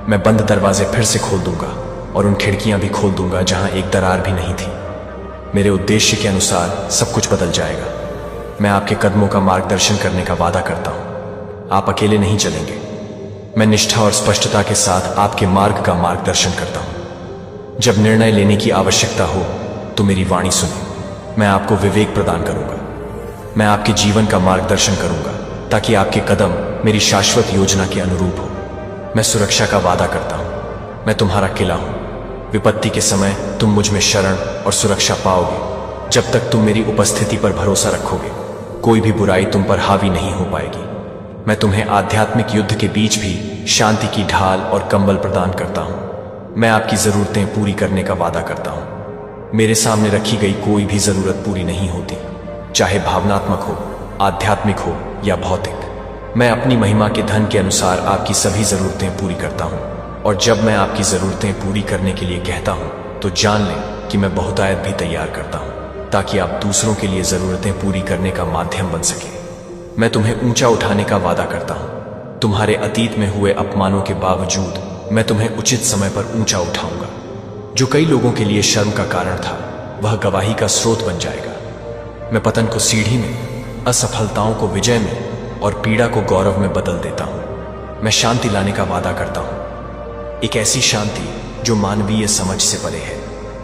मैं बंद दरवाजे फिर से खोल दूंगा और उन खिड़कियां भी खोल दूंगा जहां एक दरार भी नहीं थी। मेरे उद्देश्य के अनुसार सब कुछ बदल जाएगा। मैं आपके कदमों का मार्गदर्शन करने का वादा करता हूं। आप अकेले नहीं चलेंगे। मैं निष्ठा और स्पष्टता के साथ आपके मार्ग का मार्गदर्शन करता हूं। जब निर्णय लेने की आवश्यकता हो तो मेरी वाणी सुने। मैं आपको विवेक प्रदान करूंगा। मैं आपके जीवन का मार्गदर्शन करूंगा ताकि आपके कदम मेरी शाश्वत योजना के अनुरूप हो। मैं सुरक्षा का वादा करता हूं। मैं तुम्हारा किला हूं। विपत्ति के समय तुम मुझ में शरण और सुरक्षा पाओगे। जब तक तुम मेरी उपस्थिति पर भरोसा रखोगे कोई भी बुराई तुम पर हावी नहीं हो पाएगी। मैं तुम्हें आध्यात्मिक युद्ध के बीच भी शांति की ढाल और कंबल प्रदान करता हूं। मैं आपकी जरूरतें पूरी करने का वादा करता हूं। मेरे सामने रखी गई कोई भी जरूरत पूरी नहीं होती, चाहे भावनात्मक हो, आध्यात्मिक हो या भौतिक। मैं अपनी महिमा के धन के अनुसार आपकी सभी जरूरतें पूरी करता हूं। और जब मैं आपकी जरूरतें पूरी करने के लिए कहता हूं तो जान लें कि मैं बहुतायत भी तैयार करता हूं ताकि आप दूसरों के लिए जरूरतें पूरी करने का माध्यम बन सके। मैं तुम्हें ऊंचा उठाने का वादा करता हूं। तुम्हारे अतीत में हुए अपमानों के बावजूद मैं तुम्हें उचित समय पर ऊंचा उठाऊंगा। जो कई लोगों के लिए शर्म का कारण था वह गवाही का स्रोत बन जाएगा। मैं पतन को सीढ़ी में, असफलताओं को विजय में और पीड़ा को गौरव में बदल देता हूं। मैं शांति लाने का वादा करता हूं। एक ऐसी शांति जो मानवीय समझ से परे है।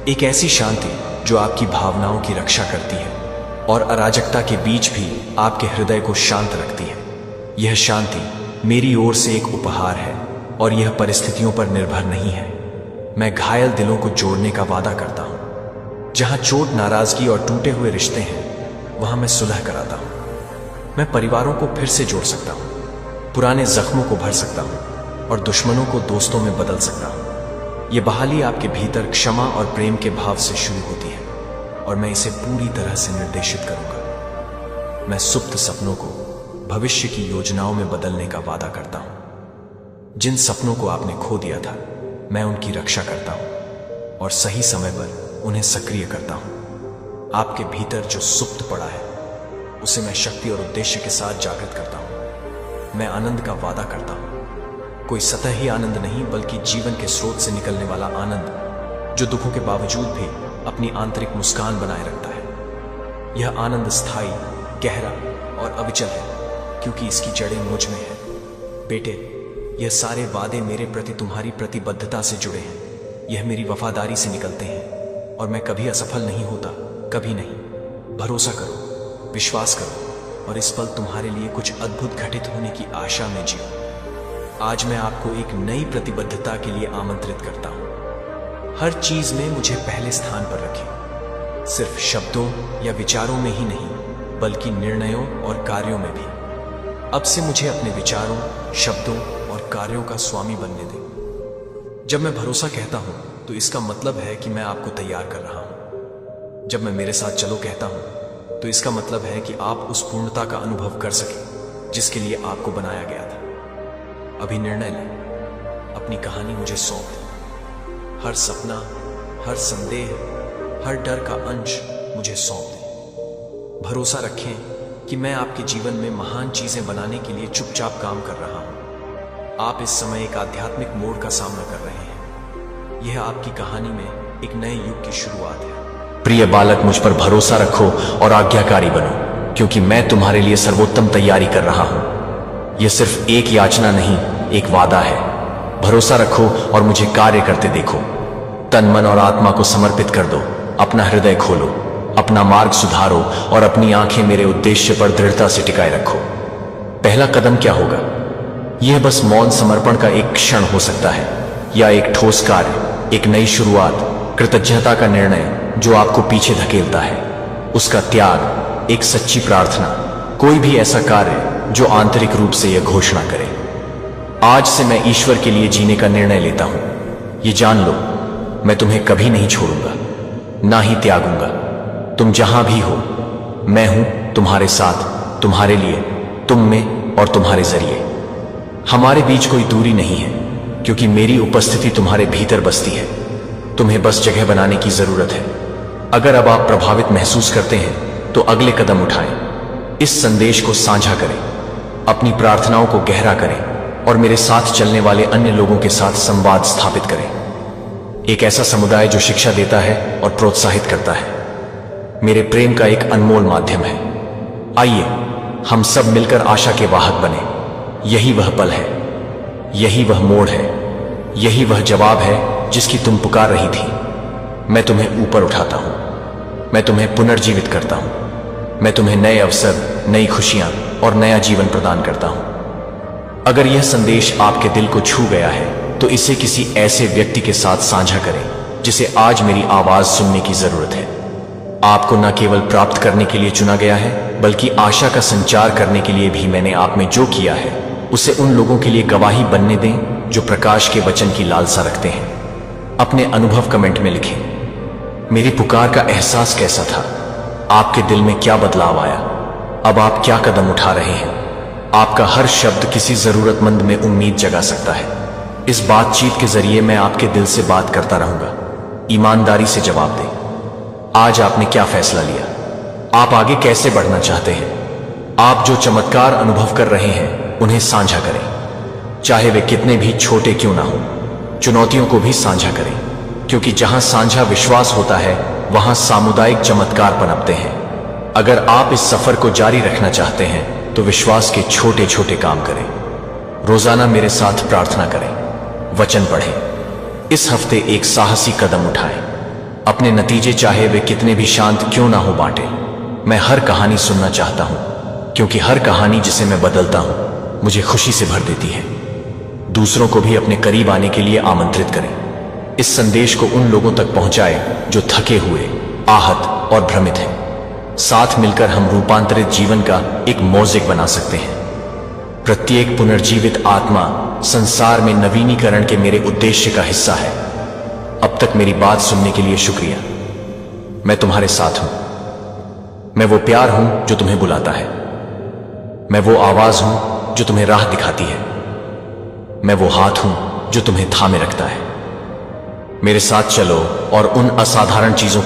एक ऐसी शांति जो आपकी भावनाओं की रक्षा करती है और अराजकता के बीच भी आपके हृदय को शांत रखती है। यह शांति मेरी ओर से एक उपहार है और यह परिस्थितियों पर निर्भर नहीं है। मैं घायल दिलों को जोड़ने का वादा करता हूं। जहां चोट, नाराजगी और टूटे हुए रिश्ते हैं वहां मैं सुलह कराता हूं। मैं परिवारों को फिर से जोड़ सकता हूं, पुराने जख्मों को भर सकता हूं और दुश्मनों को दोस्तों में बदल सकता हूं। यह बहाली आपके भीतर क्षमा और प्रेम के भाव से शुरू होती है और मैं इसे पूरी तरह से निर्देशित करूंगा। मैं सुप्त सपनों को भविष्य की योजनाओं में बदलने का वादा करता हूं। जिन सपनों को आपने खो दिया था मैं उनकी रक्षा करता हूं और सही समय पर उन्हें सक्रिय करता हूं। आपके भीतर जो सुप्त पड़ा है उसे मैं शक्ति और उद्देश्य के साथ जागृत करता हूं। मैं आनंद का वादा करता हूं। कोई सतही आनंद नहीं बल्कि जीवन के स्रोत से निकलने वाला आनंद जो दुखों के बावजूद भी अपनी आंतरिक मुस्कान बनाए रखता है। यह आनंद स्थायी, गहरा और अविचल है क्योंकि इसकी जड़ें मुझ में है। बेटे, यह सारे वादे मेरे प्रति तुम्हारी प्रतिबद्धता से जुड़े हैं। यह मेरी वफादारी से निकलते हैं और मैं कभी असफल नहीं होता, कभी नहीं। भरोसा करो, विश्वास करो और इस पल तुम्हारे लिए कुछ अद्भुत घटित होने की आशा में जियो। आज मैं आपको एक नई प्रतिबद्धता के लिए आमंत्रित करता हूं। हर चीज में मुझे पहले स्थान पर रखें, सिर्फ शब्दों या विचारों में ही नहीं बल्कि निर्णयों और कार्यों में भी। अब से मुझे अपने विचारों, शब्दों और कार्यों का स्वामी बनने दें। जब मैं भरोसा कहता हूं तो इसका मतलब है कि मैं आपको तैयार कर रहा हूं। जब मैं मेरे साथ चलो कहता हूं तो इसका मतलब है कि आप उस पूर्णता का अनुभव कर सकें जिसके लिए आपको बनाया गया था। अभी निर्णय लें, अपनी कहानी मुझे सौंप दें। हर सपना, हर संदेह, हर डर का अंश मुझे सौंप दें। भरोसा रखें कि मैं आपके जीवन में महान चीजें बनाने के लिए चुपचाप काम कर रहा हूं। आप इस समय एक आध्यात्मिक मोड़ का सामना कर रहे हैं। यह आपकी कहानी में एक नए युग की शुरुआत है। प्रिय बालक, मुझ पर भरोसा रखो और आज्ञाकारी बनो क्योंकि मैं तुम्हारे लिए सर्वोत्तम तैयारी कर रहा हूं। यह सिर्फ एक याचना नहीं, एक वादा है। भरोसा रखो और मुझे कार्य करते देखो। तन, मन और आत्मा को समर्पित कर दो। अपना हृदय खोलो, अपना मार्ग सुधारो और अपनी आंखें मेरे उद्देश्य पर दृढ़ता से टिकाए रखो। पहला कदम क्या होगा? यह बस मौन समर्पण का एक क्षण हो सकता है या एक ठोस कार्य, एक नई शुरुआत, कृतज्ञता का निर्णय जो आपको पीछे धकेलता है, उसका त्याग, एक सच्ची प्रार्थना, कोई भी ऐसा कार्य जो आंतरिक रूप से यह घोषणा करे, आज से मैं ईश्वर के लिए जीने का निर्णय लेता हूं। ये जान लो, मैं तुम्हें कभी नहीं छोड़ूंगा, ना ही त्यागूंगा। तुम जहां भी हो, मैं हूं तुम्हारे साथ, तुम्हारे लिए, तुम में और तुम्हारे जरिए। हमारे बीच कोई दूरी नहीं है क्योंकि मेरी उपस्थिति तुम्हारे भीतर बसती है। तुम्हें बस जगह बनाने की जरूरत है। अगर अब आप प्रभावित महसूस करते हैं तो अगले कदम उठाएं। इस संदेश को साझा करें, अपनी प्रार्थनाओं को गहरा करें और मेरे साथ चलने वाले अन्य लोगों के साथ संवाद स्थापित करें। एक ऐसा समुदाय जो शिक्षा देता है और प्रोत्साहित करता है, मेरे प्रेम का एक अनमोल माध्यम है। आइए हम सब मिलकर आशा के वाहक बने। यही वह पल है, यही वह मोड़ है, यही वह जवाब है जिसकी तुम पुकार रही थी। मैं तुम्हें ऊपर उठाता हूं, मैं तुम्हें पुनर्जीवित करता हूं, मैं तुम्हें नए अवसर, नई खुशियां और नया जीवन प्रदान करता हूं। अगर यह संदेश आपके दिल को छू गया है तो इसे किसी ऐसे व्यक्ति के साथ साझा करें जिसे आज मेरी आवाज सुनने की जरूरत है। आपको न केवल प्राप्त करने के लिए चुना गया है, बल्कि आशा का संचार करने के लिए भी मैंने आप में जो किया है उसे उन लोगों के लिए गवाही बनने दें जो प्रकाश के वचन की लालसा रखते हैं। अपने अनुभव कमेंट में लिखें। मेरी पुकार का एहसास कैसा था? आपके दिल में क्या बदलाव आया? अब आप क्या कदम उठा रहे हैं? आपका हर शब्द किसी जरूरतमंद में उम्मीद जगा सकता है। इस बातचीत के जरिए मैं आपके दिल से बात करता रहूंगा। ईमानदारी से जवाब दें। आज आपने क्या फैसला लिया? आप आगे कैसे बढ़ना चाहते हैं? आप जो चमत्कार अनुभव कर रहे हैं उन्हें साझा करें, चाहे वे कितने भी छोटे क्यों ना हो। चुनौतियों को भी साझा करें, क्योंकि जहां साझा विश्वास होता है वहां सामुदायिक चमत्कार पनपते हैं। अगर आप इस सफर को जारी रखना चाहते हैं तो विश्वास के छोटे छोटे काम करें। रोजाना मेरे साथ प्रार्थना करें, वचन पढ़ें। इस हफ्ते एक साहसी कदम उठाएं। अपने नतीजे चाहे वे कितने भी शांत क्यों ना हो बांटें। मैं हर कहानी सुनना चाहता हूं, क्योंकि हर कहानी जिसे मैं बदलता हूं मुझे खुशी से भर देती है। दूसरों को भी अपने करीब आने के लिए आमंत्रित करें। इस संदेश को उन लोगों तक पहुंचाएं जो थके हुए, आहत और भ्रमित हैं। साथ मिलकर हम रूपांतरित जीवन का एक मोज़ेक बना सकते हैं। प्रत्येक पुनर्जीवित आत्मा संसार में नवीनीकरण के मेरे उद्देश्य का हिस्सा है। अब तक मेरी बात सुनने के लिए शुक्रिया। मैं तुम्हारे साथ हूं। मैं वो प्यार हूं जो तुम्हें बुलाता है। मैं वो आवाज हूं जो तुम्हें राह दिखाती है। मैं वो हाथ हूं जो तुम्हें थामे रखता है। मेरे साथ चलो और उन असाधारण चीजों